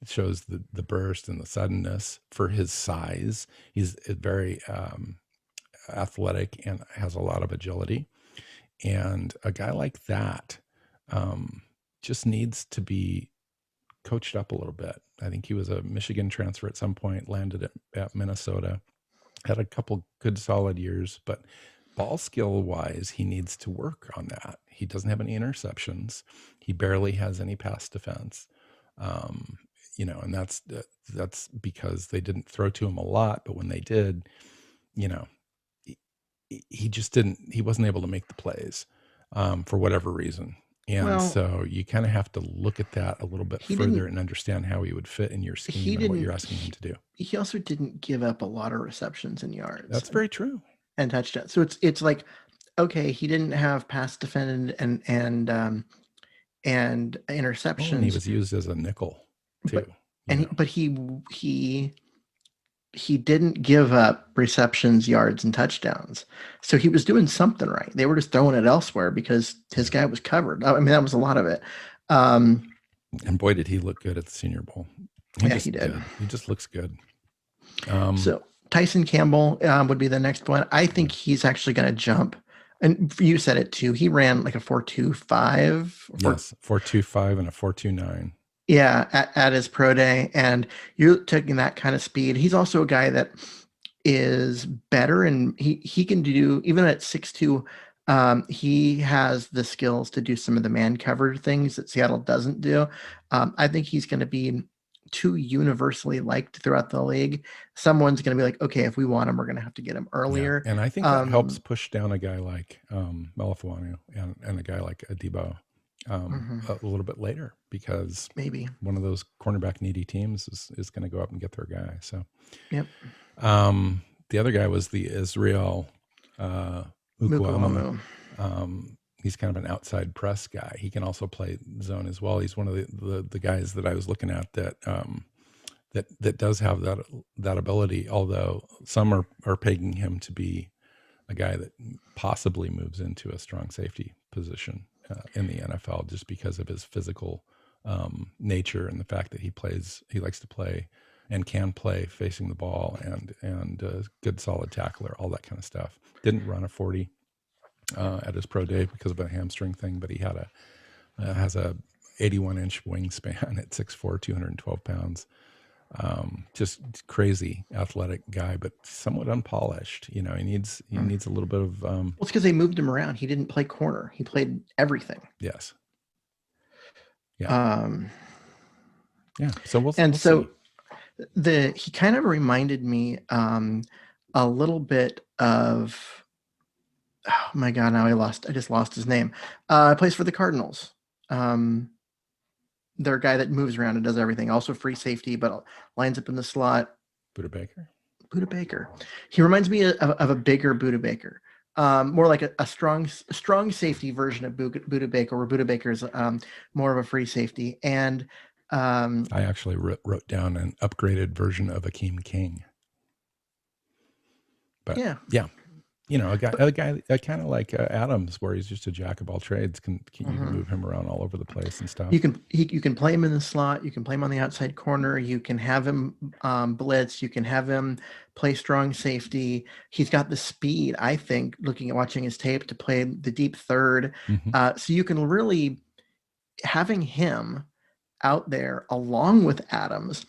shows the burst and the suddenness for his size. He's very athletic and has a lot of agility. And a guy like that just needs to be coached up a little bit. I think he was a Michigan transfer at some point, landed at Minnesota, had a couple good solid years, but ball skill wise, he needs to work on that. He doesn't have any interceptions. He barely has any pass defense. And that's because they didn't throw to him a lot, but when they did, he wasn't able to make the plays, for whatever reason. And so you kind of have to look at that a little bit further and understand how he would fit in your scheme and what you're asking him to do. He also didn't give up a lot of receptions and yards. That's very true. And touchdowns. So it's like, okay, he didn't have pass defended and interceptions. And he was used as a nickel too. But he didn't give up receptions, yards, and touchdowns. So he was doing something right. They were just throwing it elsewhere because his guy was covered. I mean, that was a lot of it. And boy, did he look good at the Senior Bowl. He did. He just looks good. So Tyson Campbell would be the next one. I think he's actually going to jump. And you said it too. He ran like a 4.25. Yes, 4.25 and a 4.29. Yeah, at his pro day. And you're taking that kind of speed. He's also a guy that is better, and he can do, even at 6'2", he has the skills to do some of the man cover things that Seattle doesn't do. I think he's going to be too universally liked throughout the league. Someone's going to be like, okay, if we want him, we're going to have to get him earlier. Yeah. And I think that helps push down a guy like Melifoanu and a guy like Dabo. Mm-hmm. a little bit later, because Maybe. one of those cornerback needy teams is going to go up and get their guy. So, Yep. The other guy was the Israel Mukuamu. Mukuamu. He's kind of an outside press guy. He can also play zone as well. He's one of the guys that I was looking at that that does have that ability. Although some are pegging him to be a guy that possibly moves into a strong safety position in the NFL, just because of his physical nature and the fact that he likes to play and can play facing the ball, and good solid tackler, all that kind of stuff. Didn't run a 40 at his pro day because of a hamstring thing, but he has a 81-inch wingspan at 6'4", 212 pounds. Just crazy athletic guy, but somewhat unpolished. He needs a little bit of. Well, it's because they moved him around. He didn't play corner. He played everything. Yes. Yeah. Yeah. So we'll see. He kind of reminded me a little bit of. Oh my God! Now I just lost his name. Plays for the Cardinals. They're a guy that moves around and does everything. Also free safety, but lines up in the slot. Buda Baker. He reminds me of a bigger Buda Baker. More like a strong safety version of Buda Baker, where Buda Baker is more of a free safety. And I actually wrote down an upgraded version of Akeem King. But yeah. A guy kind of like Adams, where he's just a jack of all trades. You can move him around all over the place and stuff. You can play him in the slot. You can play him on the outside corner. You can have him blitz. You can have him play strong safety. He's got the speed, I think, watching his tape, to play the deep third. Mm-hmm. So you can really, having him out there along with Adams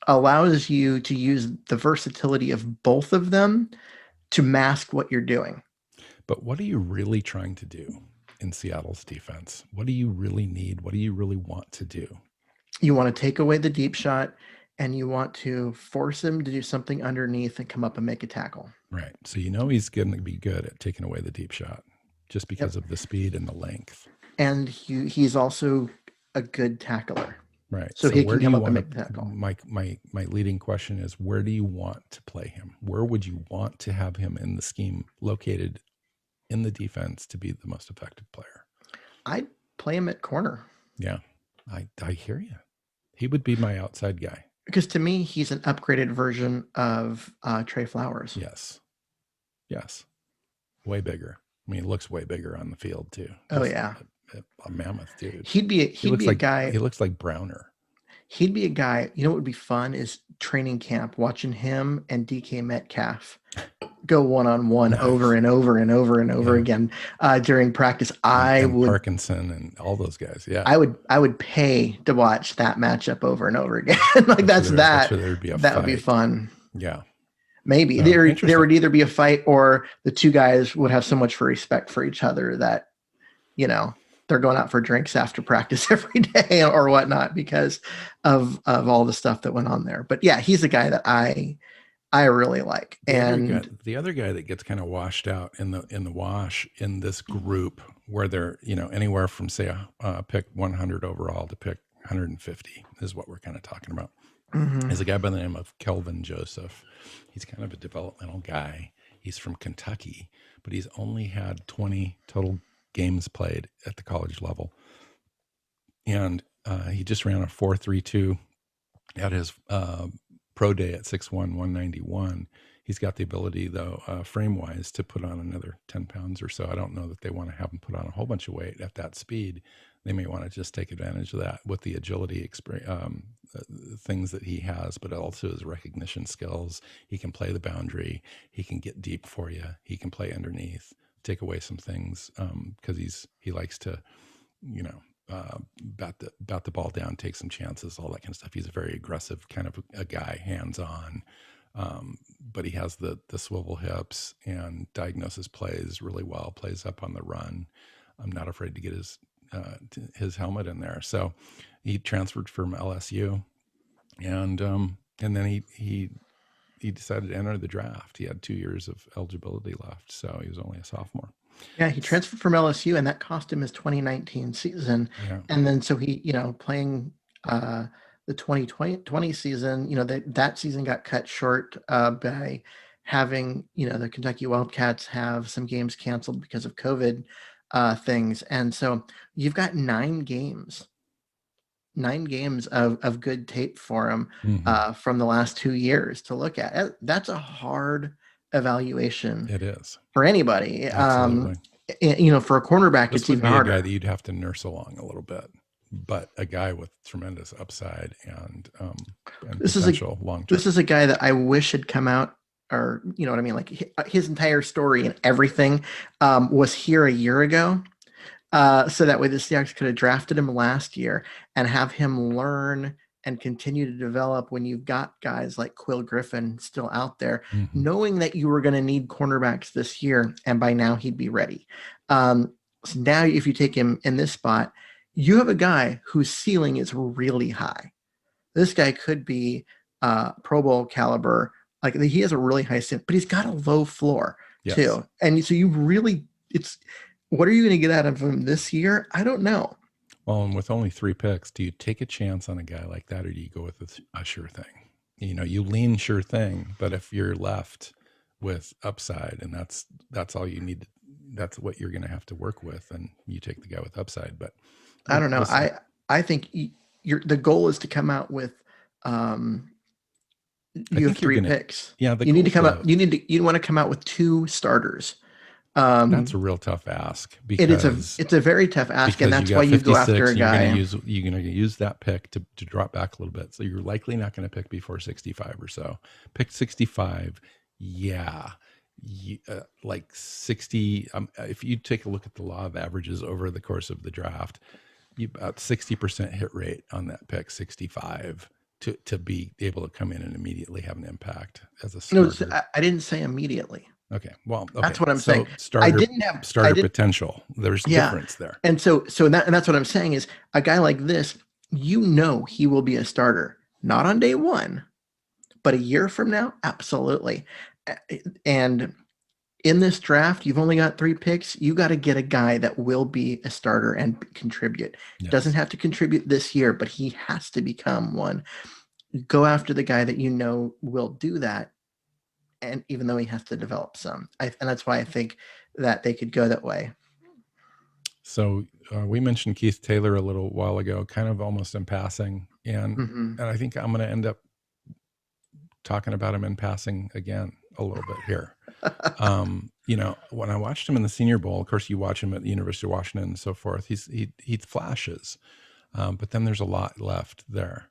allows you to use the versatility of both of them to mask what you're doing. But what are you really trying to do in Seattle's defense? What do you really need? What do you really want to do? You want to take away the deep shot, and you want to force him to do something underneath and come up and make a tackle. Right. So he's going to be good at taking away the deep shot, just because of the speed and the length. And he's also a good tackler. Right. So he can come up and make the tackle. My leading question is, where do you want to play him? Where would you want to have him in the scheme located in the defense to be the most effective player? I'd play him at corner. Yeah, I hear you. He would be my outside guy. Because to me, he's an upgraded version of Trey Flowers. Yes. Way bigger. I mean, he looks way bigger on the field too. Oh yeah. A mammoth dude. He'd be a guy. He looks like Browner. He'd be a guy. You know what would be fun is training camp, watching him and DK Metcalf go one-on-one over and over and over and over again during practice. And Parkinson and all those guys. Yeah. I would pay to watch that matchup over and over again. That would be fun. Yeah. Maybe there would either be a fight, or the two guys would have so much respect for each other that, they're going out for drinks after practice every day or whatnot because of all the stuff that went on there. But yeah, he's a guy that I really like. The other guy that gets kind of washed out in the wash in this group, where they're, anywhere from say a pick 100 overall to pick 150 is what we're kind of talking about. Mm-hmm. Is a guy by the name of Kelvin Joseph. He's kind of a developmental guy. He's from Kentucky, but he's only had 20 total games played at the college level. And he just ran a 4.32 at his pro day at 6'1", 191. He's got the ability, though, frame-wise, to put on another 10 pounds or so. I don't know that they want to have him put on a whole bunch of weight at that speed. They may want to just take advantage of that with the agility things that he has, but also his recognition skills. He can play the boundary. He can get deep for you. He can play underneath, take away some things because he likes to, bat the ball down, take some chances, all that kind of stuff. He's a very aggressive kind of a guy, hands-on, but he has the swivel hips and diagnoses plays really well, plays up on the run. I'm not afraid to get his helmet in there. So he transferred from LSU, and then he decided to enter the draft. He had 2 years of eligibility left, so he was only a sophomore. Yeah, he transferred from LSU, and that cost him his 2019 season. Yeah. And then so he, playing the 2020 season, that season got cut short by having, the Kentucky Wildcats have some games canceled because of COVID things. And so you've got 9 games of good tape for him from the last 2 years to look at. That's a hard evaluation. It is for anybody. Absolutely. For a cornerback, This it's would even be harder. a guy that you'd have to nurse along a little bit, but a guy with tremendous upside and potential long term. This is a guy that I wish had come out, or you know what I mean, like his entire story and everything was here a year ago. So that way the Seahawks could have drafted him last year and have him learn and continue to develop when you've got guys like Quill Griffin still out there, knowing that you were going to need cornerbacks this year, and by now he'd be ready. So now if you take him in this spot, you have a guy whose ceiling is really high. This guy could be Pro Bowl caliber. Like he has a really high ceiling, but he's got a low floor too. And so what are you going to get out of him this year? I don't know. Well, and with only 3 picks, do you take a chance on a guy like that, or do you go with a sure thing? You lean sure thing, but if you're left with upside, and that's all you need, that's what you're going to have to work with, and you take the guy with upside. But I don't know. I think the goal is to come out with. You have 3 picks. Yeah, you need to come out. You want to come out with 2 starters. That's a real tough ask, because it's a very tough ask, and that's why you go after a guy. You're going to use that pick to drop back a little bit, so you're likely not going to pick before 65 or so. Pick 65, like 60. If you take a look at the law of averages over the course of the draft, you about 60% hit rate on that pick 65 to be able to come in and immediately have an impact as a starter. No, I didn't say immediately. Okay. Well, that's what I'm saying. Starter potential. There's difference there. And that's what I'm saying is a guy like this, he will be a starter, not on day 1, but a year from now, absolutely. And in this draft, you've only got 3 picks. You got to get a guy that will be a starter and contribute. Yes. Doesn't have to contribute this year, but he has to become one. Go after the guy that will do that. And even though he has to develop some, and that's why I think that they could go that way. So we mentioned Keith Taylor a little while ago, kind of almost in passing, and I think I'm going to end up talking about him in passing again a little bit here. When I watched him in the Senior Bowl, of course, you watch him at the University of Washington and so forth. He flashes, but then there's a lot left there,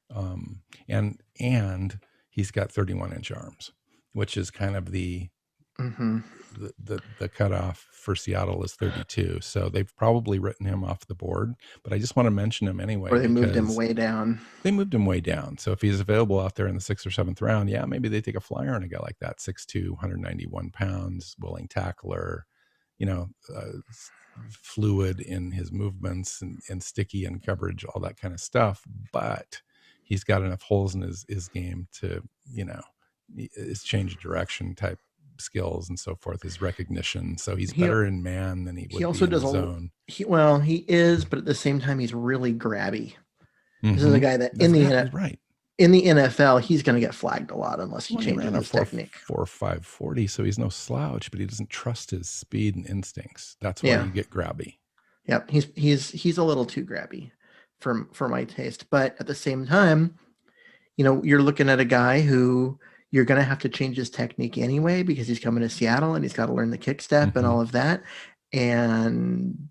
and he's got 31-inch arms, which is kind of the cutoff for Seattle is 32. So they've probably written him off the board, but I just want to mention him anyway. Or they moved him way down. They moved him way down. So if he's available out there in the 6th or 7th round, maybe they take a flyer on a guy like that, 6'2", 191 pounds, willing tackler, fluid in his movements and sticky in coverage, all that kind of stuff. But he's got enough holes in his game to, his change of direction type skills and so forth, his recognition. So he's better in man than he would be in zone. He is, but at the same time, he's really grabby. This is a guy that in the NFL, he's going to get flagged a lot unless he changes his technique. 4.5 40, so he's no slouch, but he doesn't trust his speed and instincts. That's why you get grabby. Yep, he's a little too grabby for my taste. But at the same time, you're looking at a guy who you're going to have to change his technique anyway because he's coming to Seattle and he's got to learn the kick step and all of that. And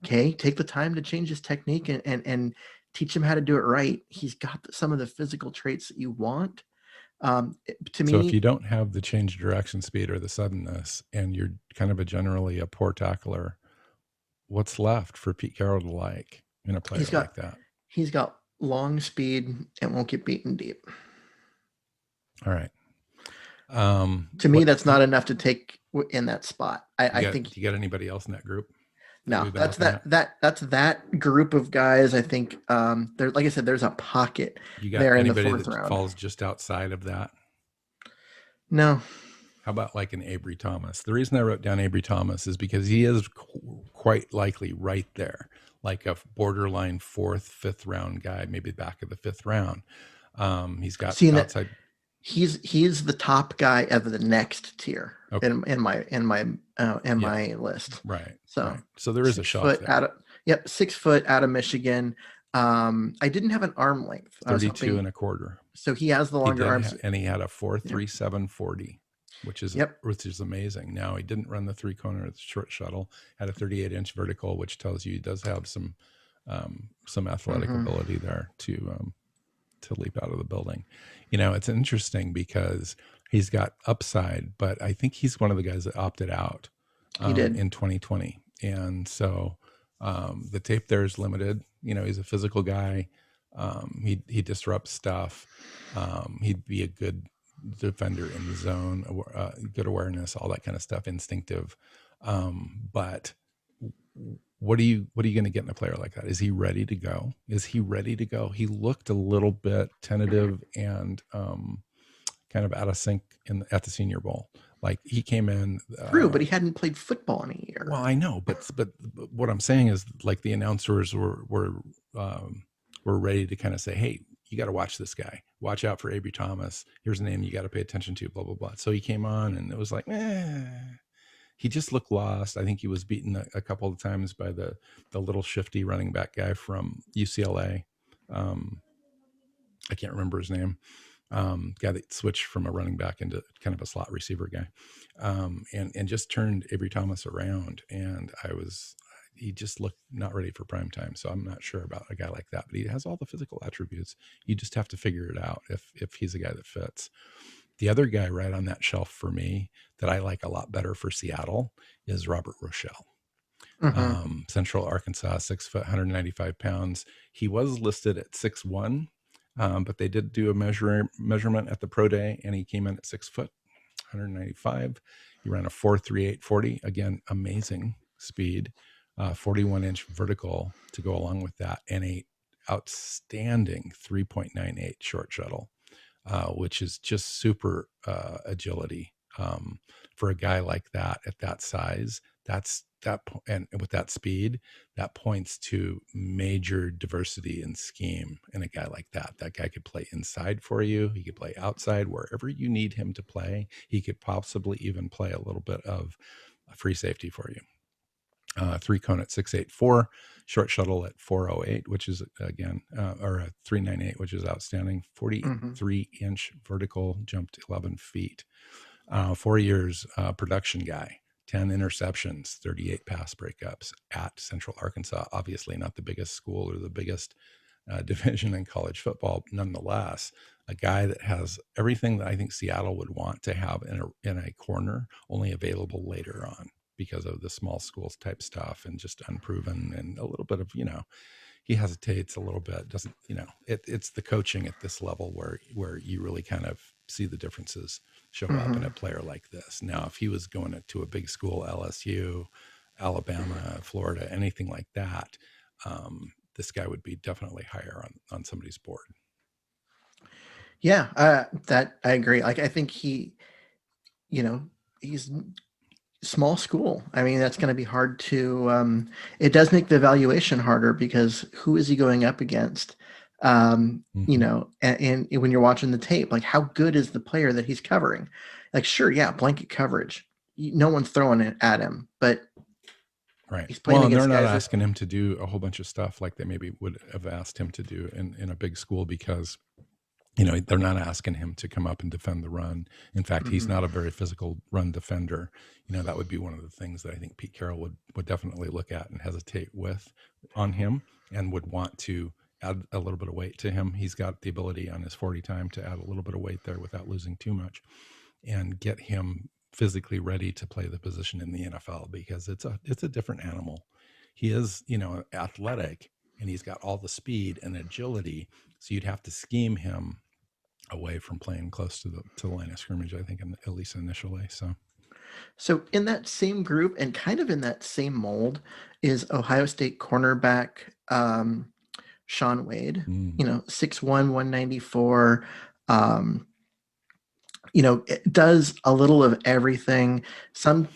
take the time to change his technique and teach him how to do it right. He's got some of the physical traits that you want. To me, so if you don't have the change of direction speed or the suddenness, and you're kind of generally a poor tackler, what's left for Pete Carroll to like in a player like that? He's got long speed and won't get beaten deep. All right. To me, that's not enough to take in that spot. I think. Do you got anybody else in that group? No, that's that group of guys. I think there, like I said, there's a pocket you got there in the anybody 4th that round. Falls just outside of that? No. How about like an Avery Thomas? The reason I wrote down Avery Thomas is because he is quite likely right there, like a borderline 4th, 5th round guy, maybe back of the 5th round. He's got outside. He's the top guy of the next tier in my list. Right. So right. So there is a shelf there. 6 foot out of Michigan. I didn't have an arm length. 32 and a quarter. So he has the longer arms, and he had a 4.3740, which is amazing. Now he didn't run the 3-cone or the short shuttle. Had a 38-inch vertical, which tells you he does have some athletic ability there to leap out of the building. It's interesting because he's got upside, but I think he's one of the guys that opted out in 2020. And so the tape there is limited. He's a physical guy. He disrupts stuff. He'd be a good defender in the zone, good awareness, all that kind of stuff, instinctive. But what are you going to get in a player like that? Is he ready to go? He looked a little bit tentative and kind of out of sync at the Senior Bowl. Like he came in, true, but he hadn't played football in a year. Well, I know, but what I'm saying is, like, the announcers were ready to kind of say, hey, you got to watch this guy. Watch out for Avery Thomas. Here's a name you got to pay attention to, blah, blah, blah. So he came on and it was like, he just looked lost. I think he was beaten a couple of times by the little shifty running back guy from UCLA. I can't remember his name. Guy that switched from a running back into kind of a slot receiver guy, and just turned Avery Thomas around. And he just looked not ready for prime time. So I'm not sure about a guy like that, but he has all the physical attributes. You just have to figure it out if he's a guy that fits. The other guy right on that shelf for me that I like a lot better for Seattle is Robert Rochelle. Central Arkansas, 6 foot, 195 pounds. He was listed at 6'1", but they did do a measurement at the pro day, and he came in at 6 foot, 195. He ran a 4.3840. Again, amazing speed, 41-inch vertical to go along with that, and a outstanding 3.98 short shuttle, which is just super agility for a guy like that at that size. And with that speed, that points to major diversity in scheme in a guy like that. That guy could play inside for you. He could play outside wherever you need him to play. He could possibly even play a little bit of a free safety for you. 3-cone at 6.84, short shuttle at 4.08, which is again, or a 3.98, which is outstanding. 43-inch vertical, jumped 11 feet. 4 years production guy. 10 interceptions, 38 pass breakups at Central Arkansas. Obviously not the biggest school or the biggest division in college football. Nonetheless, a guy that has everything that I think Seattle would want to have in a corner, only available later on because of the small schools type stuff and just unproven and a little bit of, he hesitates a little bit. Doesn't, it's the coaching at this level where you really kind of see the differences show up in a player like this. Now, if he was going to a big school, LSU, Alabama, Florida, anything like that, this guy would be definitely higher on somebody's board. Yeah, that I agree. Like, I think he's small school. I mean, that's going to be hard to, it does make the evaluation harder because who is he going up against? And when you're watching the tape, like, how good is the player that he's covering? Like, sure, yeah, blanket coverage. No one's throwing it at him, but right. He's playing and they're not asking him to do a whole bunch of stuff like they maybe would have asked him to do in a big school because, they're not asking him to come up and defend the run. In fact, he's not a very physical run defender. That would be one of the things that I think Pete Carroll would definitely look at and hesitate with on him, and would want to add a little bit of weight to him. He's got the ability on his 40 time to add a little bit of weight there without losing too much, and get him physically ready to play the position in the NFL, because it's a different animal. He is, athletic, and he's got all the speed and agility. So you'd have to scheme him away from playing close to the line of scrimmage, I think, at least initially. So in that same group and kind of in that same mold is Ohio State cornerback Shaun Wade, 6'1", 194. it does a little of everything. Some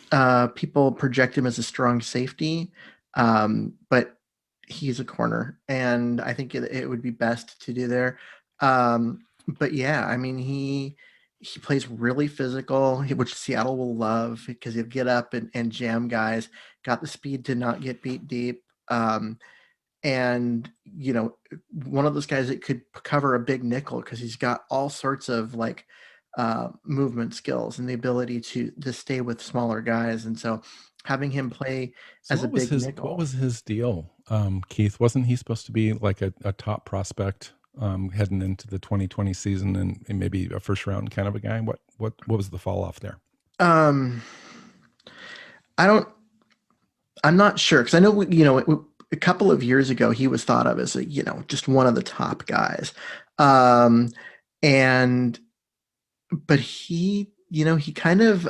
people project him as a strong safety, but he's a corner, and I think it would be best to do there. But yeah, I mean, he plays really physical, which Seattle will love because he'll get up and jam guys. Got the speed to not get beat deep. And one of those guys that could cover a big nickel because he's got all sorts of like movement skills and the ability to stay with smaller guys. And so having him play So as a big nickel. what was his deal, Keith? Wasn't he supposed to be like a top prospect heading into the 2020 season and maybe a first round kind of a guy? What was the fall off there? I'm not sure because I know a couple of years ago he was thought of as just one of the top guys, and but he kind of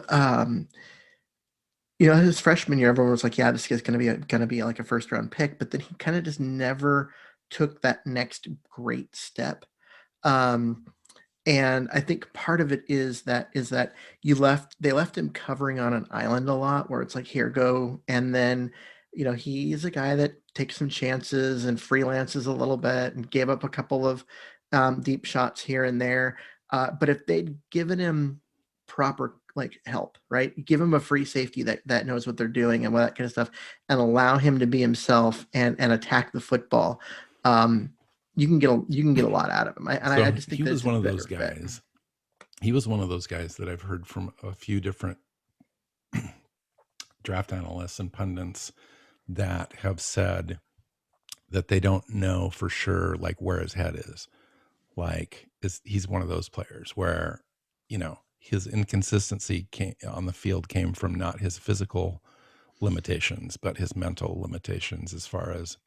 his freshman year everyone was like, yeah, this guy's gonna be like a first round pick, but then he kind of just never took that next great step. And I think part of it is that they left him covering on an island a lot where it's like, here, go. And then, he's a guy that takes some chances and freelances a little bit and gave up a couple of deep shots here and there. But if they'd given him proper like help, right? Give him a free safety that knows what they're doing and all that kind of stuff, and allow him to be himself and attack the football. You can get a lot out of him. I just think he was one of those guys. guys. He was one of those guys that I've heard from a few different draft analysts and pundits that have said that they don't know for sure like where his head is. Like he's one of those players where, his inconsistency on the field came from not his physical limitations, but his mental limitations as far as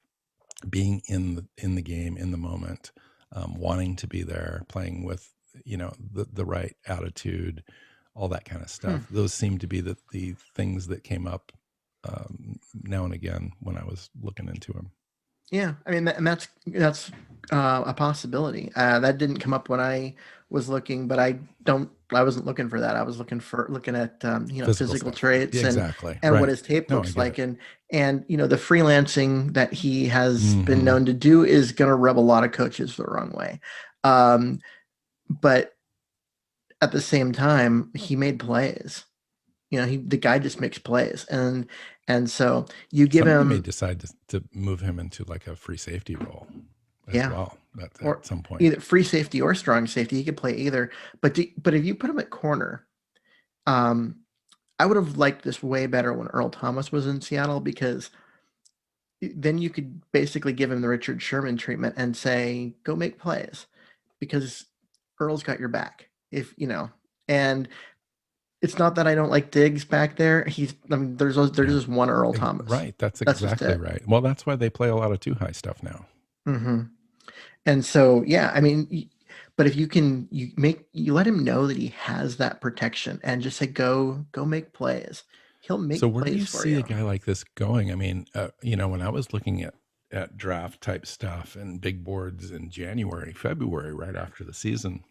being in the game, in the moment, wanting to be there, playing with, the right attitude, all that kind of stuff. Those seem to be the things that came up now and again when I was looking into him. Yeah, I mean, and that's a possibility. That didn't come up when I was looking, but I wasn't looking for that. I was looking at physical traits exactly. and right. what his tape looks like, and the freelancing that he has been known to do is going to rub a lot of coaches the wrong way. But at the same time, he made plays. The guy just makes plays, and so you give him. May decide to move him into like a free safety role as well at some point. Either free safety or strong safety, he could play either. But if you put him at corner, I would have liked this way better when Earl Thomas was in Seattle, because then you could basically give him the Richard Sherman treatment and say, go make plays, because Earl's got your back. And it's not that I don't like Diggs back there. There's just one Earl Thomas. Right. That's exactly right. Well, that's why they play a lot of too high stuff now. Mm-hmm. And so, yeah, I mean, but if you let him know that he has that protection and just say, go make plays, he'll make plays. So where do you see a guy like this going? I mean, when I was looking at draft type stuff and big boards in January, February, right after the season,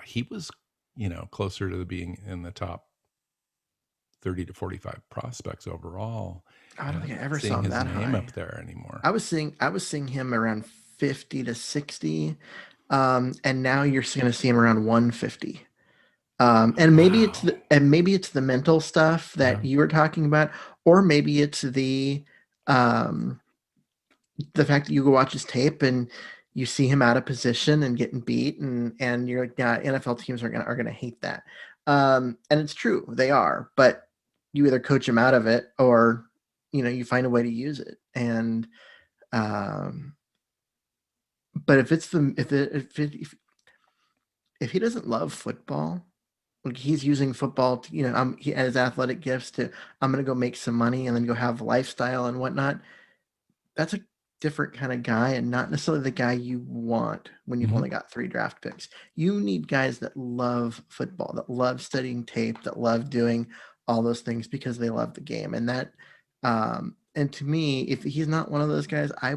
he was, closer to being in the top 30 to 45 prospects overall. I don't think I ever saw him that high up there anymore. I was seeing him around 50 to 60. And now you're going to see him around 150. And maybe it's the mental stuff that you were talking about, or maybe it's the fact that you go watch his tape and you see him out of position and getting beat, and you're like, yeah, NFL teams are gonna hate that. And it's true, they are, but you either coach him out of it or you find a way to use it. And but if he doesn't love football, like he's using football to, he has athletic gifts to, I'm going to go make some money and then go have a lifestyle and whatnot. That's a different kind of guy, and not necessarily the guy you want when you've only got 3 draft picks. You need guys that love football, that love studying tape, that love doing all those things because they love the game. And that, and to me, if he's not one of those guys, I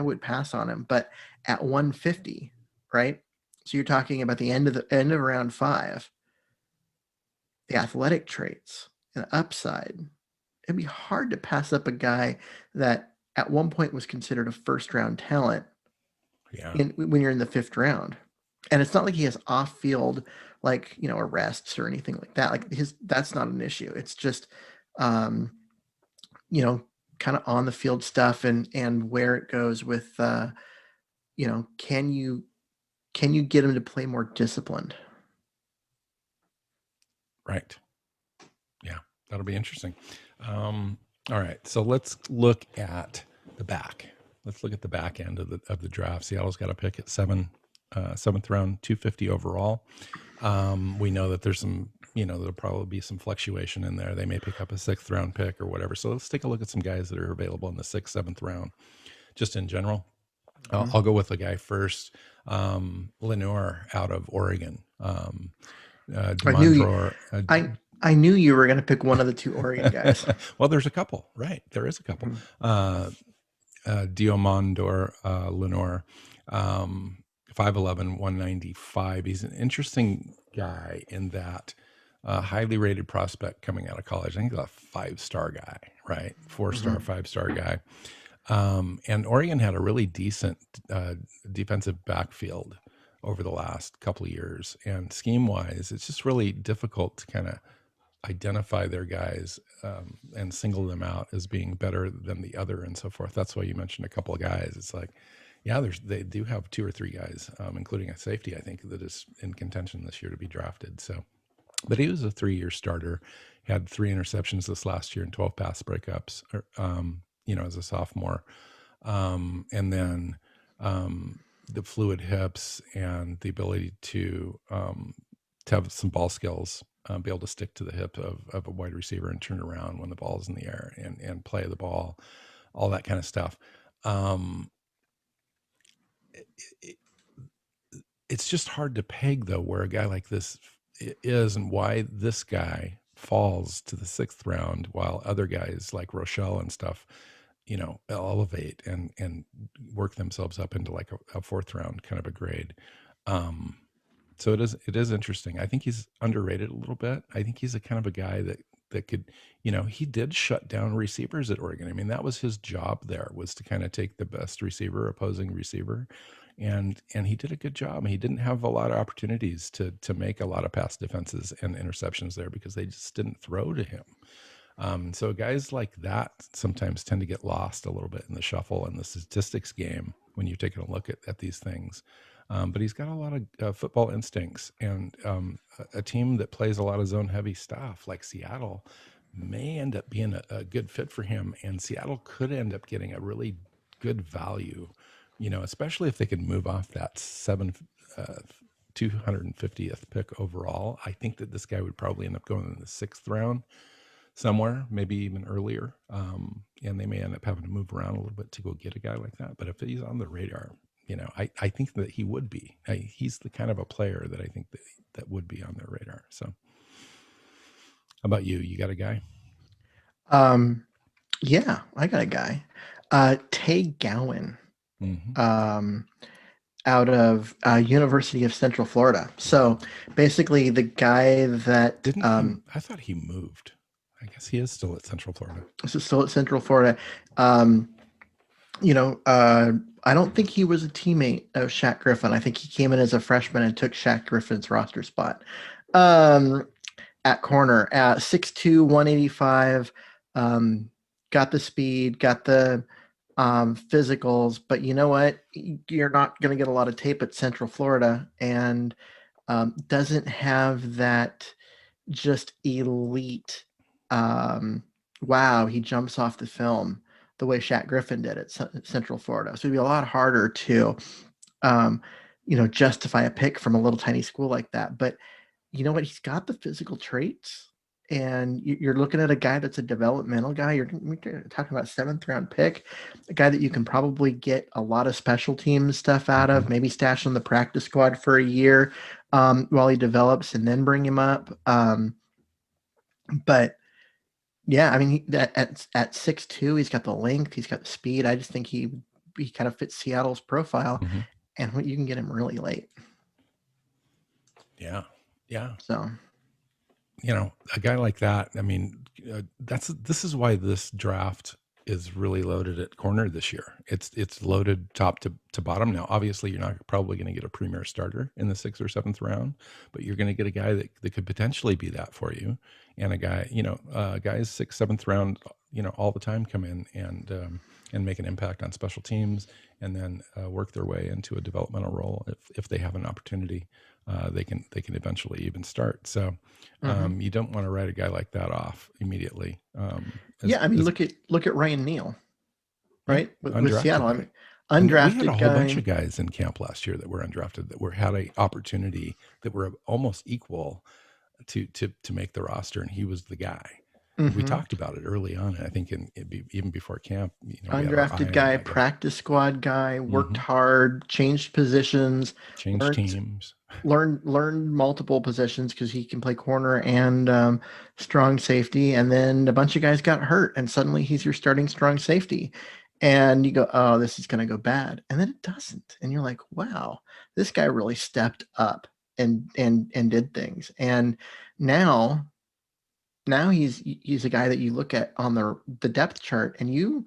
would pass on him. But at 150, right? So you're talking about the end of round 5, the athletic traits and upside. It'd be hard to pass up a guy that at one point was considered a first-round talent. Yeah. When you're in the 5th round, and it's not like he has off-field arrests or anything like that. Like that's not an issue. It's just kind of on the field stuff and where it goes with can you get him to play more disciplined? Right. Yeah, that'll be interesting. All right, so let's look at the back. Let's look at the back end of the draft. Seattle's got a pick at 7th round, 250 overall. We know that there's some, there'll probably be some fluctuation in there. They may pick up a 6th round pick or whatever. So let's take a look at some guys that are available in the 6th, 7th round, just in general. I'll go with the guy first, Lenoir out of Oregon. I knew you were going to pick one of the 2 Oregon guys. Well, there's a couple, right? There is a couple. Diomandor Lenoir, 5'11", 195. He's an interesting guy in that highly rated prospect coming out of college. I think he's a 5-star guy, right? 4-star, 5-star guy. And Oregon had a really decent defensive backfield over the last couple of years. And scheme-wise, it's just really difficult to kind of identify their guys and single them out as being better than the other and so forth. That's why you mentioned a couple of guys. It's like, yeah, they do have 2 or 3 guys, including a safety, I think, that is in contention this year to be drafted. So, but he was a 3-year starter, had 3 interceptions this last year and 12 pass breakups, as a sophomore. And then the fluid hips and the ability to have some ball skills, be able to stick to the hip of a wide receiver and turn around when the ball is in the air and play the ball, all that kind of stuff. It's just hard to peg, though, where a guy like this is and why this guy falls to the 6th round while other guys like Rochelle and stuff, elevate and work themselves up into like a 4th round kind of a grade. So it is interesting. I think he's underrated a little bit. I think he's a kind of a guy that could, he did shut down receivers at Oregon. I mean, that was his job there, was to kind of take the best opposing receiver. And he did a good job. He didn't have a lot of opportunities to make a lot of pass defenses and interceptions there because they just didn't throw to him. So guys like that sometimes tend to get lost a little bit in the shuffle and the statistics game when you're taking a look at these things. But he's got a lot of football instincts, and a team that plays a lot of zone heavy stuff like Seattle may end up being a good fit for him. And Seattle could end up getting a really good value, especially if they could move off that 250th pick overall. I think that this guy would probably end up going in the 6th round somewhere, maybe even earlier. And they may end up having to move around a little bit to go get a guy like that. But if he's on the radar, I think that he would be. He's the kind of a player that I think that would be on their radar. So how about you? You got a guy? Yeah, I got a guy. Tay Gowin, out of University of Central Florida. So basically the guy that... I thought he moved. I guess he is still at Central Florida. Still at Central Florida. I don't think he was a teammate of Shaq Griffin. I think he came in as a freshman and took Shaq Griffin's roster spot at corner at 6'2", 185. Got the speed, got the physicals, but you know what? You're not going to get a lot of tape at Central Florida, and doesn't have that just elite. Wow, he jumps off the film the way Shaq Griffin did at Central Florida. So it'd be a lot harder to, justify a pick from a little tiny school like that. But you know what? He's got the physical traits, and you're looking at a guy that's a developmental guy. You're talking about 7th round pick, a guy that you can probably get a lot of special teams stuff out of, maybe stash on the practice squad for a year while he develops and then bring him up. But yeah, I mean, at 6'2", he's got the length, he's got the speed. I just think he kind of fits Seattle's profile, and you can get him really late. Yeah. Yeah. So, A guy like that, I mean, this is why this draft is really loaded at corner this year. It's loaded top to bottom. Now, obviously, you're not probably going to get a premier starter in the 6th or 7th round, but you're going to get a guy that could potentially be that for you. And a guy, guys 6th, 7th round, all the time come in and make an impact on special teams, and then work their way into a developmental role if they have an opportunity. They can eventually even start. So you don't want to write a guy like that off immediately. look at Ryan Neal, right? With Seattle. Guy. I mean, undrafted we had a whole guy. bunch of guys in camp last year that were undrafted that had an opportunity that were almost equal to make the roster, and he was the guy. We talked about it early on, and I think even before camp. Undrafted guy, practice squad guy, worked hard, changed positions, changed teams, learned multiple positions because he can play corner and strong safety. And then a bunch of guys got hurt, and suddenly he's your starting strong safety. And you go, oh, this is going to go bad. And then it doesn't. And you're like, wow, this guy really stepped up and did things. And now he's a guy that you look at on the depth chart and you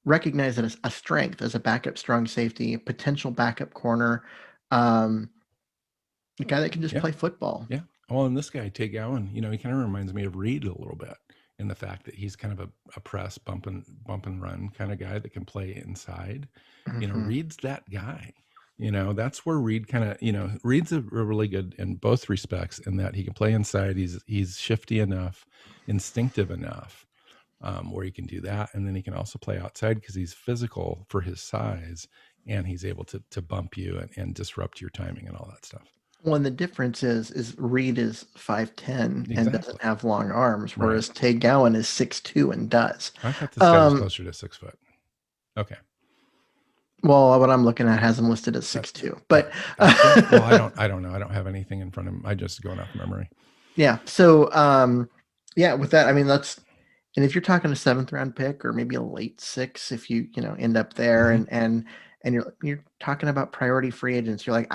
recognize that as a strength, as a backup strong safety, a potential backup corner, a guy that can just play football. Yeah. Well, and this guy, Tay Gowin, he kind of reminds me of Reed a little bit in the fact that he's kind of a press bump and run kind of guy that can play inside. Reed's that guy. That's where Reed kind of, Reed's a really good in both respects in that he can play inside. He's shifty enough, instinctive enough, where he can do that. And then he can also play outside because he's physical for his size, and he's able to bump you and disrupt your timing and all that stuff. Well, and the difference is Reed is 5'10" and doesn't have long arms, whereas Tay Gowin is 6'2" and does. I thought this guy was closer to 6 foot. Okay. Well, what I'm looking at has him listed as 6'2", but well, I don't know. I don't have anything in front of him. I just going off memory. Yeah. So, with that, I mean, and if you're talking a 7th round pick or maybe a late 6, if you end up there and you're talking about priority free agents, you're like,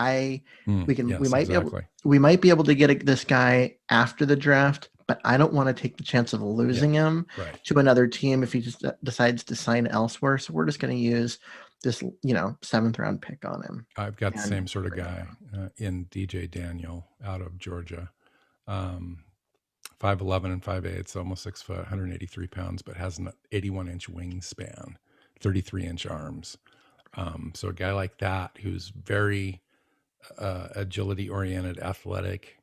we might be able to get this guy after the draft, but I don't want to take the chance of losing him to another team if he just decides to sign elsewhere. So we're just going to use this, 7th round pick on him. I've got the same sort of guy in DJ Daniel out of Georgia. 5'11" and 5'8", almost 6 foot, 183 pounds, but has an 81-inch wingspan, 33-inch arms. So a guy like that who's very agility-oriented, athletic,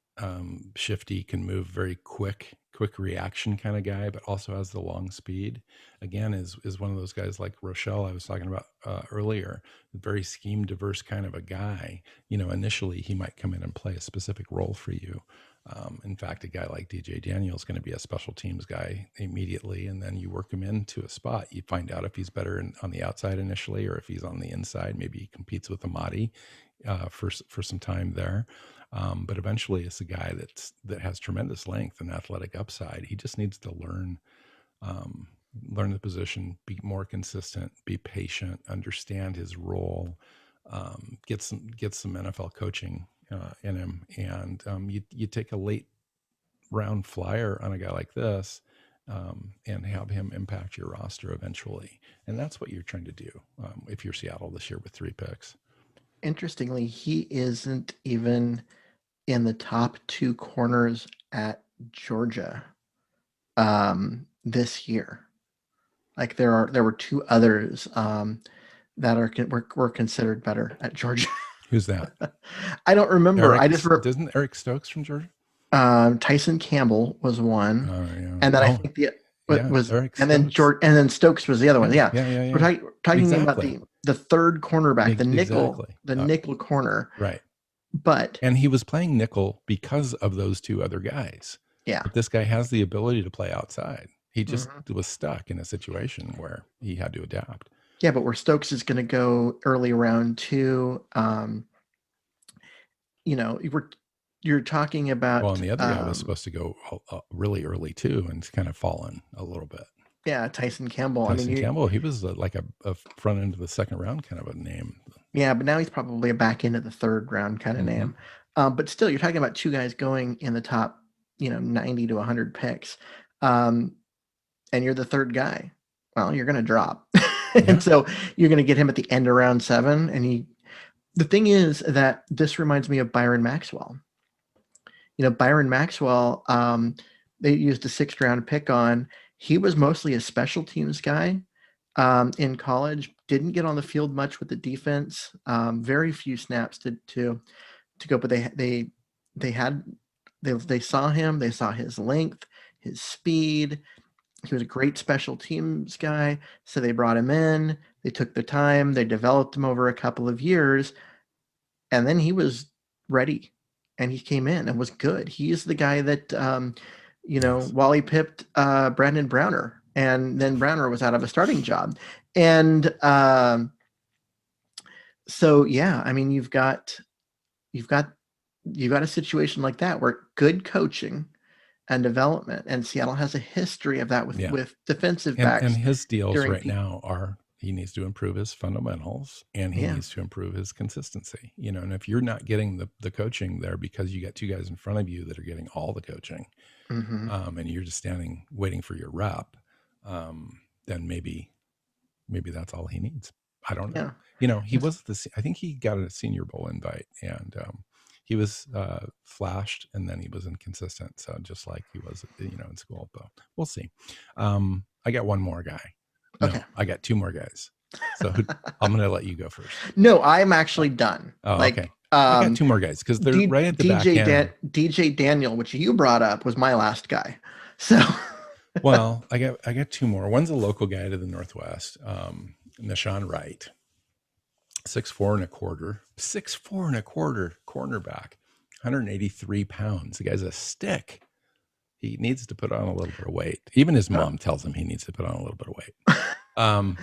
shifty, can move very quick reaction kind of guy, but also has the long speed. Again, is one of those guys like Rochelle I was talking about earlier, very scheme diverse kind of a guy. Initially he might come in and play a specific role for you. In fact, a guy like DJ Daniel is going to be a special teams guy immediately, and then you work him into a spot. You find out if he's better on the outside initially, or if he's on the inside. Maybe he competes with Amadi for some time there. But eventually it's a guy that has tremendous length and athletic upside. He just needs to learn the position, be more consistent, be patient, understand his role, get some NFL coaching in him. And you take a late round flyer on a guy like this and have him impact your roster eventually. And that's what you're trying to do if you're Seattle this year with 3 picks. Interestingly, he isn't even in the top 2 corners at Georgia this year. Like there were 2 others that were considered better at Georgia. Who's that? I don't remember. Doesn't Eric Stokes from Georgia? Tyson Campbell was one, and then I think was Eric and then Stokes. And then Stokes was the other one. Yeah. We're talking about the third cornerback, the nickel, nickel corner. Right. And he was playing nickel because of those 2 other guys. Yeah. But this guy has the ability to play outside. He just was stuck in a situation where he had to adapt. Yeah, but where Stokes is going to go early round 2, you're talking about. Well, and the other guy was supposed to go really early too, and it's kind of fallen a little bit. Yeah, Tyson Campbell. Campbell, he was like a front end of the 2nd round kind of a name. Yeah, but now he's probably a back end of the 3rd round kind of name. But still, you're talking about two guys going in the top, 90 to 100 picks, and you're the third guy. Well, you're going to drop. And so you're going to get him at the end of round 7. And the thing is that this reminds me of Byron Maxwell. Byron Maxwell, they used a 6th round pick on. He was mostly a special teams guy in college, didn't get on the field much with the defense, very few snaps to go, but they saw him, they saw his length, his speed. He was a great special teams guy, so they brought him in. They took the time, they developed him over a couple of years, and then he was ready, and he came in and was good. He is the guy that Wally pipped Brandon Browner, and then Browner was out of a starting job. And so yeah, I mean, you've got a situation like that where good coaching and development, and Seattle has a history of that with defensive backs. And his deals right now are he needs to improve his fundamentals, and he needs to improve his consistency. And if you're not getting the coaching there because you got two guys in front of you that are getting all the coaching, and you're just standing waiting for your rep, then maybe that's all he needs. I don't know. He was I think he got a Senior Bowl invite, and he was flashed, and then he was inconsistent. So just like he was, in school, but we'll see. I got one more guy. No, okay. I got 2 more guys. So I'm going to let you go first. No, I'm actually done. Oh, okay. I got 2 more guys because they're right at the back end. DJ Daniel, which you brought up, was my last guy. So, well, I got 2 more. One's a local guy to the Northwest, Nashawn Wright. 6'4 1/4 cornerback, 183 pounds. The guy's a stick. He needs to put on a little bit of weight. Even his mom tells him he needs to put on a little bit of weight. Out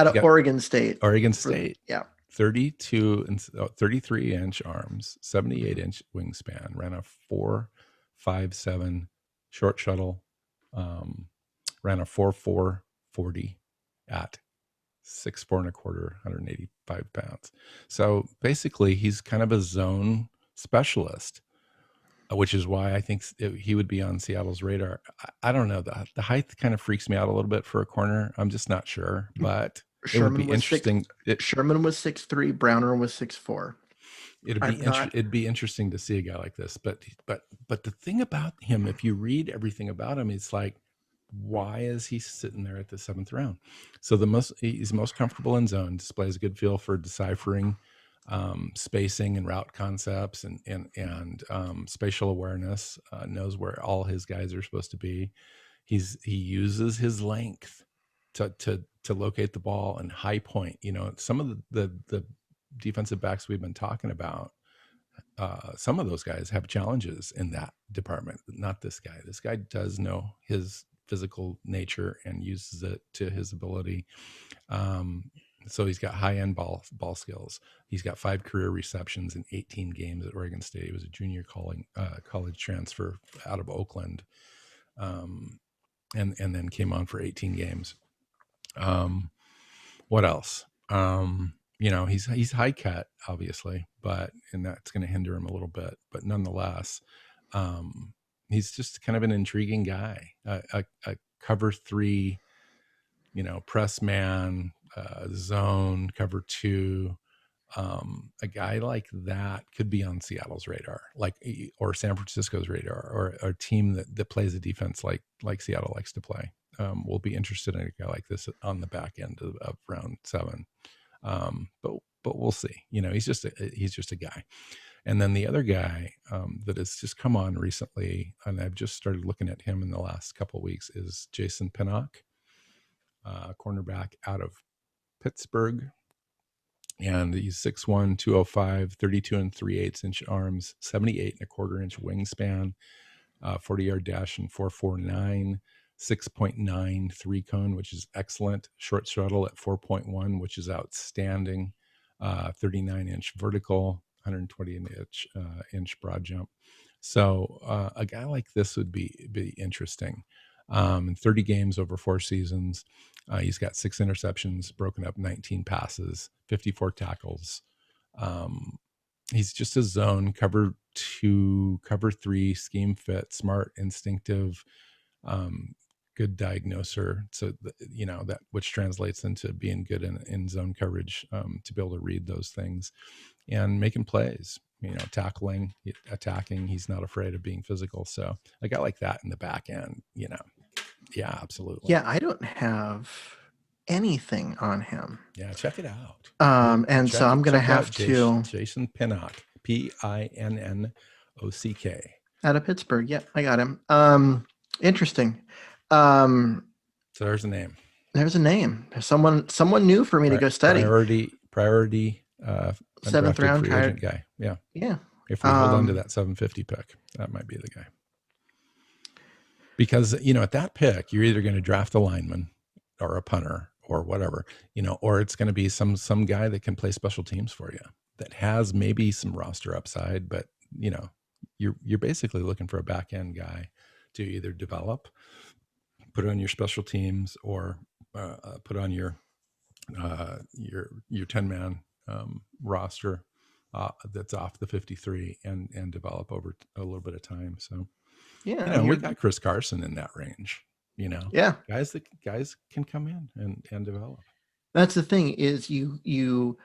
of Oregon State. Yeah. 33-inch arms, 78-inch wingspan, ran a 4.57 short shuttle, ran a 4.4 at 6'4 1/4, 185 pounds. So basically, he's kind of a zone specialist, which is why I think he would be on Seattle's radar. I don't know. The height kind of freaks me out a little bit for a corner. I'm just not sure, but Sherman, it would be interesting. Sherman was 6'3", Browner was 6'4". It'd be interesting to see a guy like this. But the thing about him, if you read everything about him, it's like, why is he sitting there at the 7th round? So he's most comfortable in zone, displays a good feel for deciphering spacing and route concepts and spatial awareness, knows where all his guys are supposed to be. He uses his length to locate the ball and high point. Some of the defensive backs we've been talking about, some of those guys have challenges in that department. Not this guy. This guy does know his physical nature and uses it to his ability. So he's got high-end ball skills. He's got 5 career receptions in 18 games at Oregon State. He was a junior college transfer out of Oakland, and then came on for 18 games. What else? He's high cut, obviously, and that's going to hinder him a little bit. But nonetheless, he's just kind of an intriguing guy. A cover 3, press man, zone, cover 2. A guy like that could be on Seattle's radar, or San Francisco's radar, or a team that plays a defense like Seattle likes to play. We'll be interested in a guy like this on the back end of round 7. But we'll see. He's just a guy. And then the other guy that has just come on recently, and I've just started looking at him in the last couple of weeks, is Jason Pinnock, cornerback out of Pittsburgh. And he's 6'1", 205, 32 3/8-inch arms, 78 1/4-inch wingspan, 40-yard dash and 4.49, 6.9 3-cone, which is excellent. Short shuttle at 4.1, which is outstanding. 39-inch vertical, 120-inch broad jump. So a guy like this would be interesting. In 30 games over 4 seasons, he's got 6 interceptions, broken up 19 passes, 54 tackles. He's just a zone cover to cover 3, scheme fit, smart, instinctive, good diagnoser. So, that which translates into being good in zone coverage, to be able to read those things and making plays, tackling, attacking. He's not afraid of being physical. So a guy like that in the back end, yeah, absolutely. Yeah, I don't have anything on him. Yeah, check it out. So I'm going to have to. Jason Pinnock, Pinnock, out of Pittsburgh. Yep, I got him. Interesting. So there's a name. There's a name. There's someone new for me to go study. Priority. 7th round free agent guy. Yeah. Yeah. If we hold on to that 750 pick, that might be the guy. Because, at that pick, you're either going to draft a lineman or a punter or whatever, or it's going to be some guy that can play special teams for you, that has maybe some roster upside, but you're basically looking for a back end guy to either develop, put on your special teams, or put on your 10-man roster that's off the 53 and develop over a little bit of time. So yeah, we got Chris Carson in that range. Yeah, guys can come in and develop. That's the thing is you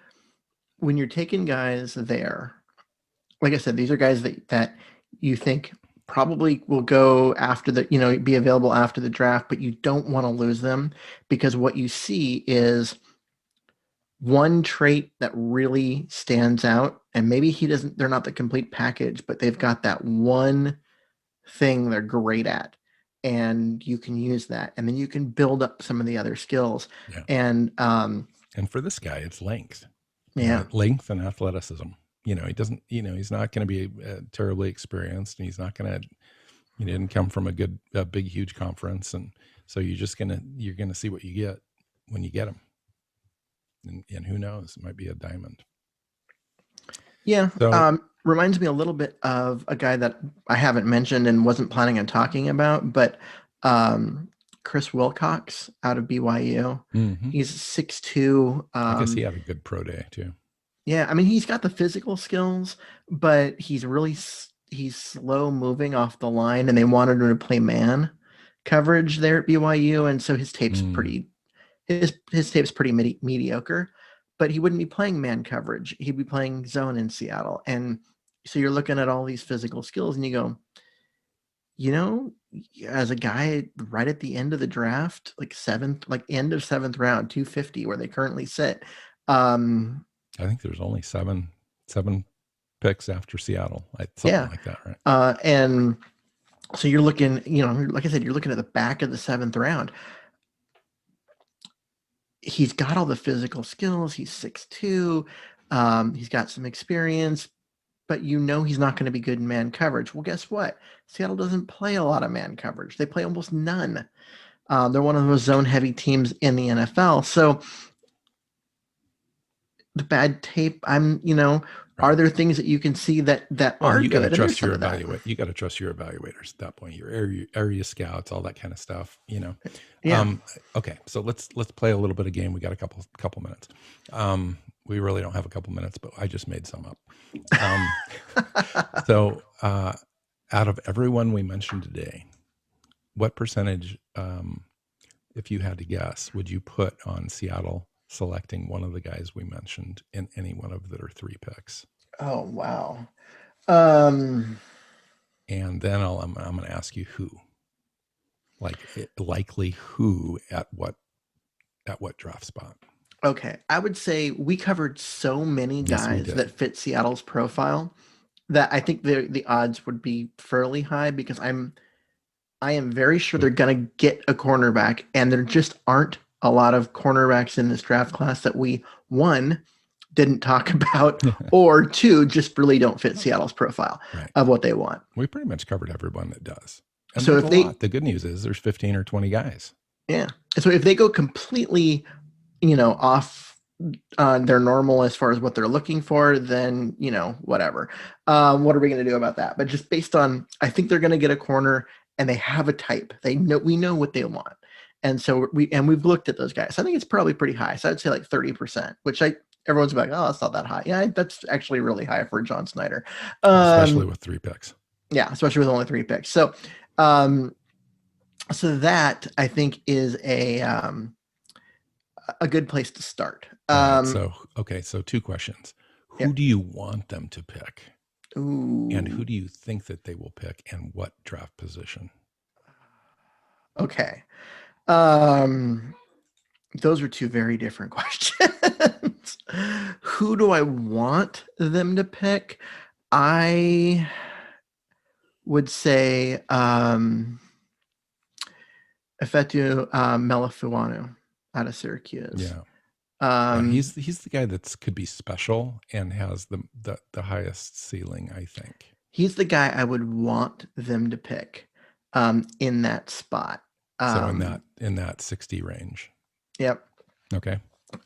when you're taking guys there, like I said, these are guys that you think probably will go after the, be available after the draft, but you don't want to lose them, because what you see is one trait that really stands out, and maybe they're not the complete package, but they've got that one thing they're great at, and you can use that, and then you can build up some of the other skills. Yeah. And for this guy, it's length. Yeah. Length and athleticism. He doesn't, he's not going to be terribly experienced, and he's not going to, he didn't come from a big, huge conference. And so you're going to see what you get when you get him. And who knows, it might be a diamond. Yeah. So, reminds me a little bit of a guy that I haven't mentioned and wasn't planning on talking about, but Chris Wilcox out of BYU. Mm-hmm. He's 6'2". I guess he had a good pro day too. Yeah. I mean, he's got the physical skills, but he's slow moving off the line, and they wanted him to play man coverage there at BYU. And so his tape's his tape's pretty mediocre, but he wouldn't be playing man coverage. He'd be playing zone in Seattle. And so you're looking at all these physical skills and you go, as a guy right at the end of the draft, end of 7th round, 250, where they currently sit. I think there's only seven picks after Seattle, something like that, right? And so you're looking, like I said, you're looking at the back of the 7th round. He's got all the physical skills. He's 6'2". He's got some experience, but he's not going to be good in man coverage. Well, guess what? Seattle doesn't play a lot of man coverage. They play almost none. They're one of those zone-heavy teams in the NFL. So the bad tape, are there things that you can see that are you good? You got to trust your evaluators at that point. Your area scouts, all that kind of stuff. Yeah. Okay, so let's play a little bit of game. We got a couple minutes. We really don't have a couple minutes, but I just made some up. So out of everyone we mentioned today, what percentage, if you had to guess, would you put on Seattle selecting one of the guys we mentioned in any one of their 3 picks? Oh, wow. And then I'm going to ask you who, likely who at what draft spot. Okay. I would say we covered so many guys that fit Seattle's profile that I think the odds would be fairly high, because I am very sure they're going to get a cornerback, and there just aren't a lot of cornerbacks in this draft class that we, 1, didn't talk about, or 2, just really don't fit Seattle's profile of what they want. We pretty much covered everyone that does. And so the good news is there's 15 or 20 guys. Yeah. So if they go completely, off their normal as far as what they're looking for, then, whatever. What are we going to do about that? But just based on, I think they're going to get a corner, and they have a type. We know what they want. And so we've looked at those guys. I think it's probably pretty high. So I'd say like 30%, which everyone's like, oh, that's not that high. Yeah, that's actually really high for John Snyder. Especially with 3 picks. Yeah, especially with only 3 picks. So, so that I think is a good place to start. Right, so 2 questions. Who do you want them to pick? Ooh. And who do you think that they will pick, and what draft position? Okay. Those are 2 very different questions. Who do I want them to pick? I would say Efetu Melifuanu out of Syracuse. Yeah. He's the guy that could be special and has the highest ceiling, I think. He's the guy I would want them to pick in that spot. So in that 60 range. Yep. Okay.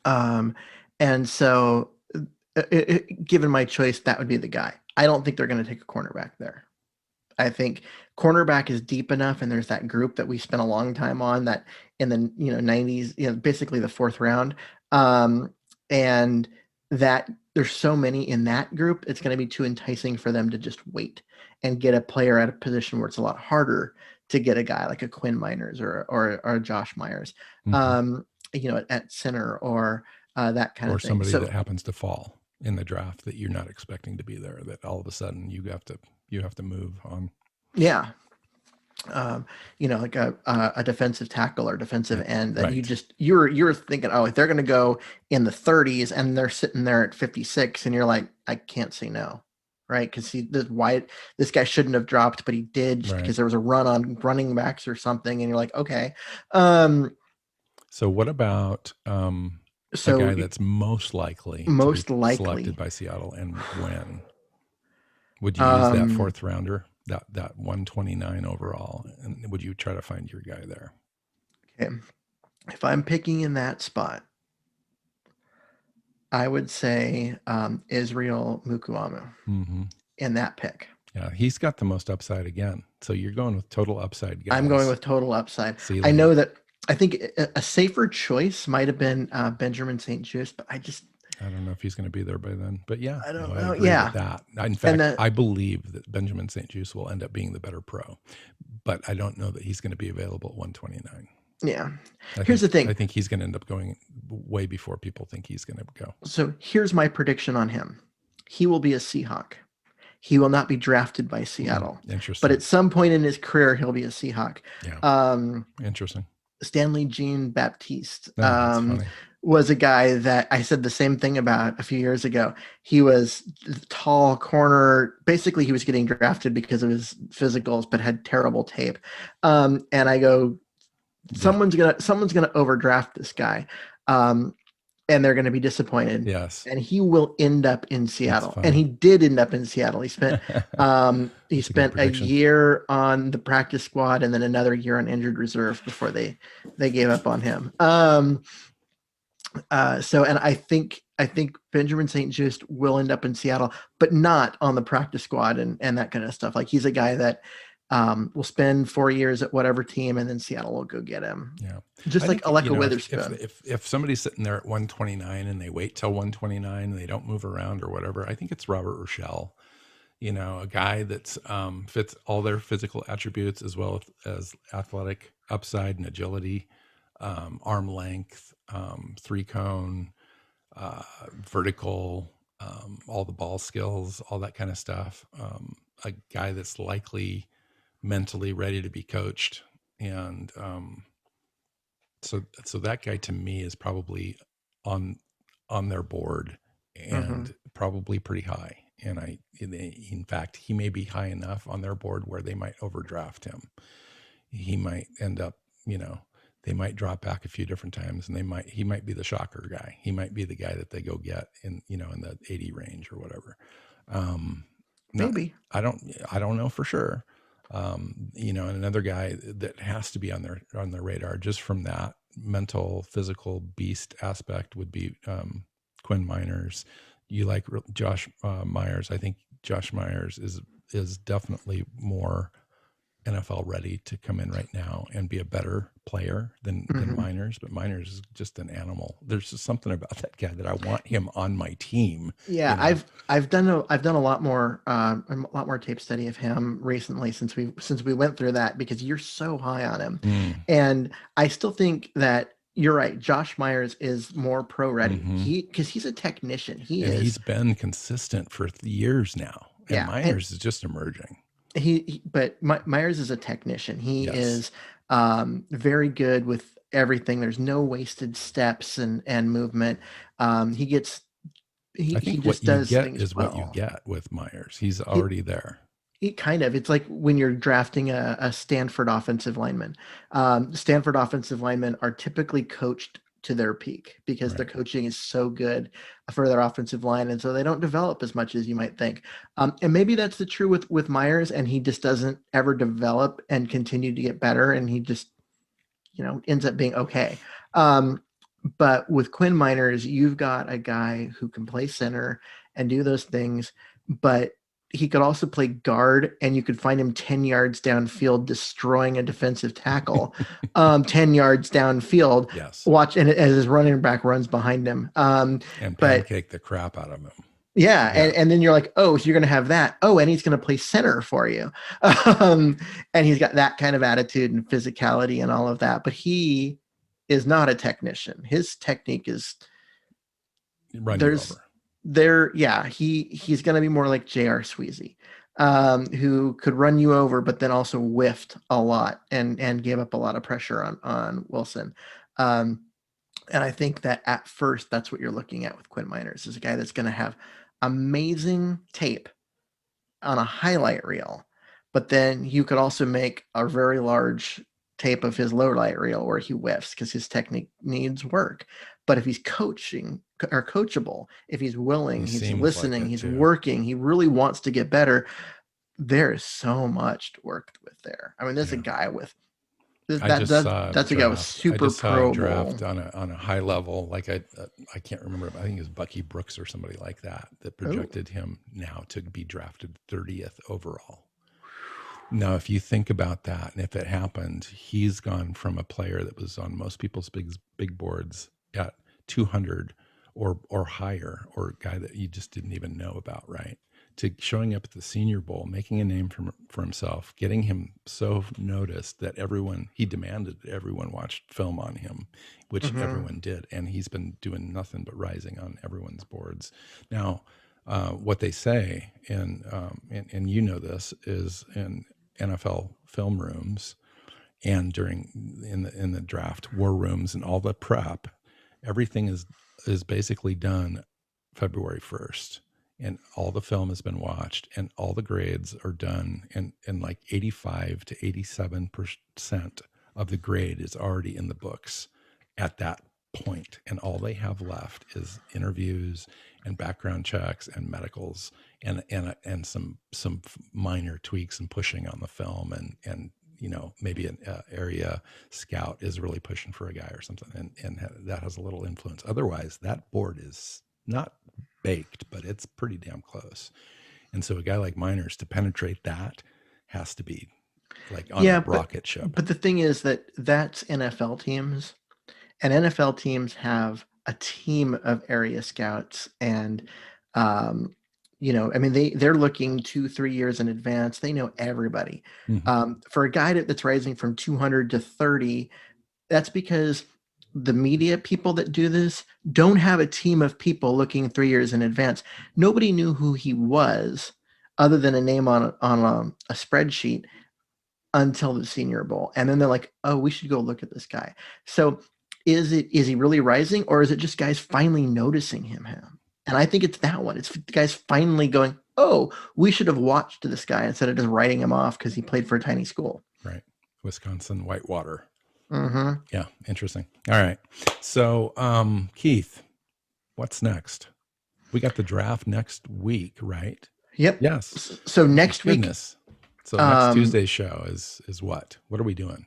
And so given my choice, that would be the guy. I don't think they're going to take a cornerback there. I think cornerback is deep enough, and there's that group that we spent a long time on that in the 90s, basically the 4th round, and that there's so many in that group, it's going to be too enticing for them to just wait and get a player at a position where it's a lot harder to get a guy like a Quinn Miners or Josh Myers, at center or that kind of thing. Or somebody that happens to fall in the draft that you're not expecting to be there, that all of a sudden you have to move on. Yeah. Like a defensive tackle or defensive end that right. you're thinking, oh, if they're going to go in the 30s and they're sitting there at 56, and you're like, I can't say no. Right. Cause this guy shouldn't have dropped, but he did just because there was a run on running backs or something. And you're like, okay. So what about, a guy that's most likely selected by Seattle, and when? Would you use that 4th rounder, that 129 overall, and would you try to find your guy there? Okay. If I'm picking in that spot, I would say Israel Mukuamu in that pick. Yeah, he's got the most upside again. So you're going with total upside guys. I'm going with total upside. I know that I think a safer choice might have been Benjamin St. Juste, but I don't know if he's going to be there by then. But yeah, I don't know. I agree with that. In fact, I believe that Benjamin St. Juste will end up being the better pro, but I don't know that he's going to be available at 129. Yeah. Here's the thing. I think he's going to end up going way before people think he's going to go. So here's my prediction on him. He will be a Seahawk. He will not be drafted by Seattle. Interesting. But at some point in his career, he'll be a Seahawk. Yeah. Interesting. Stanley Jean-Baptiste was a guy that I said the same thing about a few years ago. He was tall corner. Basically, he was getting drafted because of his physicals, but had terrible tape. And I go, someone's gonna overdraft this guy, and they're gonna be disappointed. Yes, and he will end up in Seattle, and he did end up in Seattle. He spent a year on the practice squad and then another year on injured reserve before they gave up on him. And I think Benjamin St. Juste will end up in Seattle, but not on the practice squad and that kind of stuff. Like, he's a guy that will spend 4 years at whatever team, and then Seattle will go get him. Yeah. Just like Aleka Witherspoon. If somebody's sitting there at 129 and they wait till 129 and they don't move around or whatever, I think it's Robert Rochelle, a guy that's fits all their physical attributes as well as athletic upside and agility, arm length, 3-cone, vertical, all the ball skills, all that kind of stuff. A guy that's likely mentally ready to be coached. And so that guy to me is probably on their board and probably pretty high. And in fact, he may be high enough on their board where they might overdraft him. He might end up, they might drop back a few different times, and he might be the shocker guy. He might be the guy that they go get in the 80 range or whatever. Maybe. I don't know for sure. And another guy that has to be on their radar just from that mental, physical beast aspect would be Quinn Miners. You like Josh Myers. I think Josh Myers is definitely more NFL ready to come in right now and be a better player than Miners, but Miners is just an animal. There's just something about that guy that I want him on my team. Yeah, you know? I've done a lot more tape study of him recently since we went through that, because you're so high on him, and I still think that you're right. Josh Myers is more pro ready. Because he's a technician. He's been consistent for years now, and Miners is just emerging. But Myers is a technician. He Yes. is very good with everything. There's no wasted steps and movement. He gets. I think just what you does get things is well. what you get with Myers. He's already there. It's like when you're drafting a Stanford offensive lineman. Stanford offensive linemen are typically coached to their peak because their coaching is so good for their offensive line, and so they don't develop as much as you might think. And maybe that's the true with Myers, and he just doesn't ever develop and continue to get better, and he just ends up being okay. But with Quinn Miners, you've got a guy who can play center and do those things, but he could also play guard, and you could find him 10 yards downfield destroying a defensive tackle 10 yards downfield. Yes. Watch, and as his running back runs behind him. And pancake the crap out of him. Yeah. And then you're like, oh, so you're going to have that. Oh, and he's going to play center for you. And he's got that kind of attitude and physicality and all of that. But he is not a technician. His technique is run you over. He's going to be more like J.R. Sweezy, who could run you over, but then also whiffed a lot and gave up a lot of pressure on Wilson. And I think that at first, that's what you're looking at with Quinn Miners, is a guy that's going to have amazing tape on a highlight reel, but then you could also make a very large tape of his low light reel where he whiffs because his technique needs work. But if he's coachable, if he's willing, he's listening, he's working, he really wants to get better, there is so much to work with there. I mean, there's a guy with that's a guy with super pro draft on a high level. Like I can't remember. I think it was Bucky Brooks or somebody like that projected him now to be drafted 30th overall. Now, if you think about that, and if it happened, he's gone from a player that was on most people's big boards at 200 or higher, or a guy that you just didn't even know about, right? To showing up at the Senior Bowl, making a name for himself, getting him so noticed that he demanded that everyone watched film on him, which everyone did. And he's been doing nothing but rising on everyone's boards. Now, what they say, and you know this, is in NFL film rooms and in the draft war rooms and all the prep, everything is basically done February 1st. And all the film has been watched and all the grades are done. And like 85 to 87% of the grade is already in the books at that point. And all they have left is interviews and background checks and medicals and some minor tweaks and pushing on the film. And maybe an area scout is really pushing for a guy or something. And that has a little influence. Otherwise, that board is not baked, but it's pretty damn close. And so a guy like Miners, to penetrate that, has to be like on a rocket ship. But the thing is that's NFL teams, and NFL teams have a team of area scouts, and they're looking 2-3 years in advance. They know everybody. For a guy that's rising from 200 to 30, that's because the media people that do this don't have a team of people looking 3 years in advance. Nobody knew who he was other than a name on a spreadsheet until the Senior Bowl. And then they're like, oh, we should go look at this guy. So is he really rising, or is it just guys finally noticing him? And I think it's that one. It's the guys finally going, oh, we should have watched this guy instead of just writing him off because he played for a tiny school. Right. Wisconsin Whitewater. Mm-hmm. Yeah, interesting. All right. So, Keith, what's next? We got the draft next week, right? Yep. Yes. So next week. So next Tuesday's show is what? What are we doing?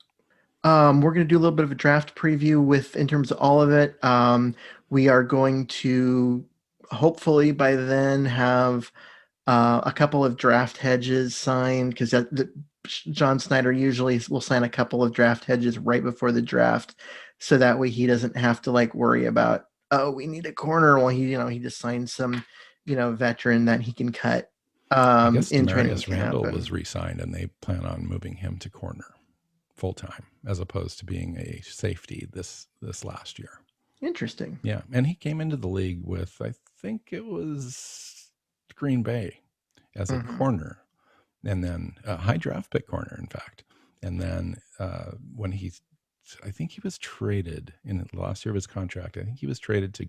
We're going to do a little bit of a draft preview in terms of all of it. We are going to hopefully by then have a couple of draft hedges signed, because John Snyder usually will sign a couple of draft hedges right before the draft, so that way he doesn't have to like worry about, oh, we need a corner. Well, he just signs some, veteran that he can cut I guess in training Demarius camp. Randall was re-signed, and they plan on moving him to corner full time, as opposed to being a safety this last year. Interesting. Yeah, and he came into the league with, I think it was Green Bay as a corner, and then a high draft pick corner, in fact. And then when I think he was traded in the last year of his contract. I think he was traded to,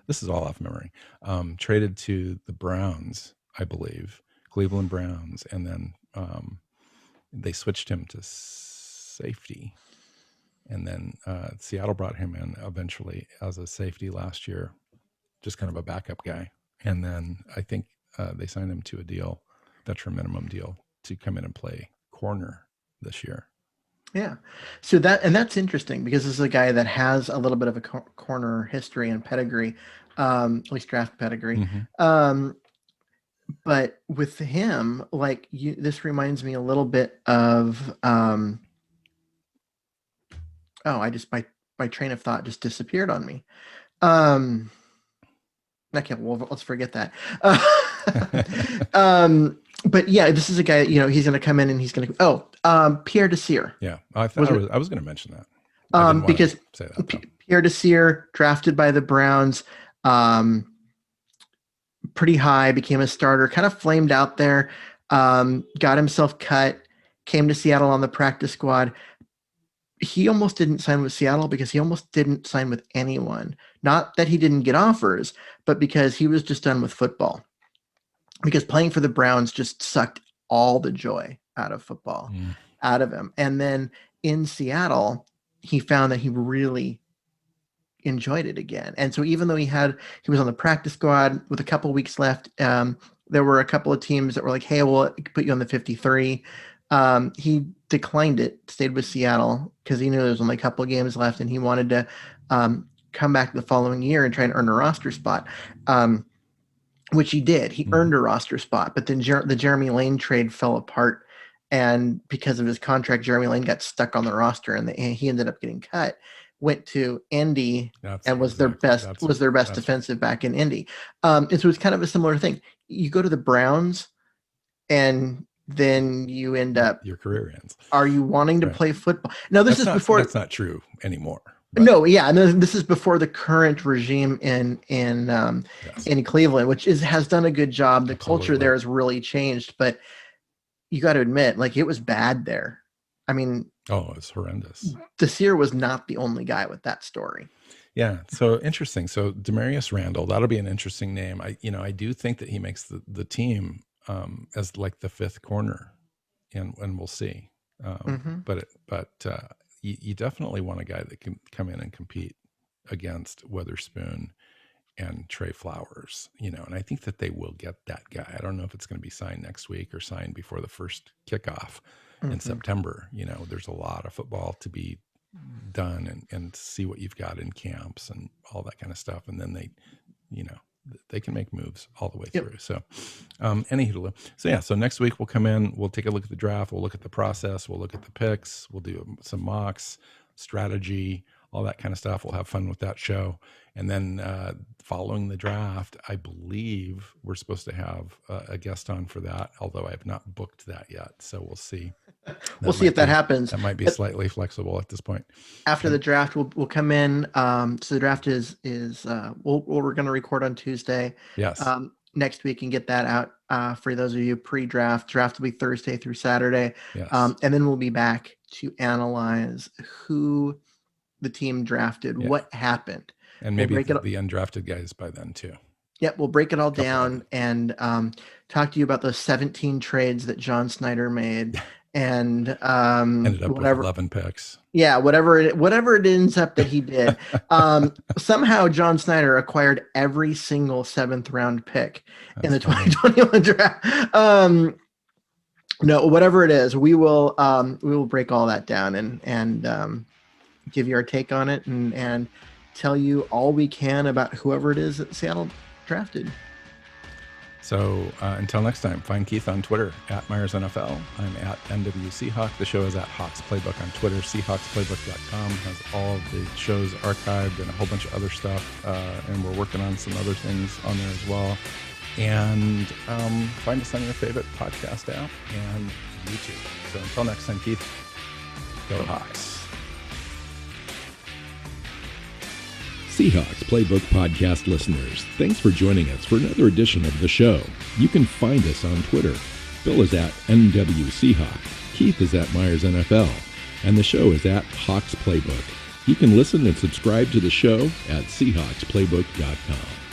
this is all off memory, traded to the Browns, I believe, Cleveland Browns, and then they switched him to safety. And then Seattle brought him in eventually as a safety last year, just kind of a backup guy. And then I think they signed him to a deal, veteran minimum deal, to come in and play corner this year. Yeah. So that's interesting, because this is a guy that has a little bit of a corner history and pedigree, at least draft pedigree. But with him, like this reminds me a little bit of, my train of thought just disappeared on me. Okay, well, let's forget that. But yeah, this is a guy, he's going to come in and he's going to, Pierre De Sierra. Yeah, I was going to mention that. Because Pierre De Sierra, drafted by the Browns, pretty high, became a starter, kind of flamed out there, got himself cut, came to Seattle on the practice squad. He almost didn't sign with Seattle because he almost didn't sign with anyone. Not that he didn't get offers, but because he was just done with football. Because playing for the Browns just sucked all the joy out of football, out of him. And then in Seattle, he found that he really enjoyed it again. And so even though he was on the practice squad with a couple weeks left, there were a couple of teams that were like, hey, we'll put you on the 53. He declined it, stayed with Seattle because he knew there was only a couple of games left, and he wanted to come back the following year and try and earn a roster spot, which he did. He earned a roster spot, but then the Jeremy Lane trade fell apart, and because of his contract, Jeremy Lane got stuck on the roster, and he ended up getting cut. Went to Indy and was their best defensive back in Indy. And so it's kind of a similar thing. You go to the Browns, and then you end up, your career ends. Are you wanting to play football? No, that's not true anymore. But. No, yeah, and this is before the current regime in Cleveland, which has done a good job. The culture there has really changed, but you got to admit, like, it was bad there. I mean, it's horrendous. De Sierra was not the only guy with that story. Yeah, so interesting. So Demarius Randall, that'll be an interesting name. I do think that he makes the team as like the fifth corner, and we'll see. But you definitely want a guy that can come in and compete against Witherspoon and Trey Flowers, and I think that they will get that guy. I don't know if it's going to be signed next week or signed before the first kickoff in September. There's a lot of football to be done and see what you've got in camps and all that kind of stuff. And then they can make moves all the way through. So, so next week we'll come in, we'll take a look at the draft. We'll look at the process. We'll look at the picks. We'll do some mocks, strategy, all that kind of stuff. We'll have fun with that show. And then following the draft, I believe we're supposed to have a guest on for that, although I have not booked that yet. So we'll see. We'll see if that happens. That might be slightly flexible at this point. After the draft, we'll come in. So the draft is we're going to record on Tuesday. Yes. Next week and get that out for those of you pre-draft. Draft will be Thursday through Saturday. Yes. And then we'll be back to analyze who the team drafted, what happened. And maybe the undrafted guys by then too. Yep, we'll break it all down and talk to you about those 17 trades that John Snyder made, and ended up with 11 picks. Yeah, whatever it ends up that he did. Somehow John Snyder acquired every single 7th round pick in the 2021 draft. No, whatever it is, we will break all that down and give you our take on it and tell you all we can about whoever it is that Seattle drafted. So until next time, find Keith on Twitter at Myers NFL. I'm at NW Seahawk. The show is at Hawks Playbook on Twitter. SeahawksPlaybook.com has all of the shows archived and a whole bunch of other stuff. And we're working on some other things on there as well. And find us on your favorite podcast app and YouTube. So until next time, Keith, go Hawks. Seahawks Playbook Podcast listeners, thanks for joining us for another edition of the show. You can find us on Twitter. Bill is at NW Seahawk, Keith is at Myers NFL, and the show is at Hawks Playbook. You can listen and subscribe to the show at SeahawksPlaybook.com.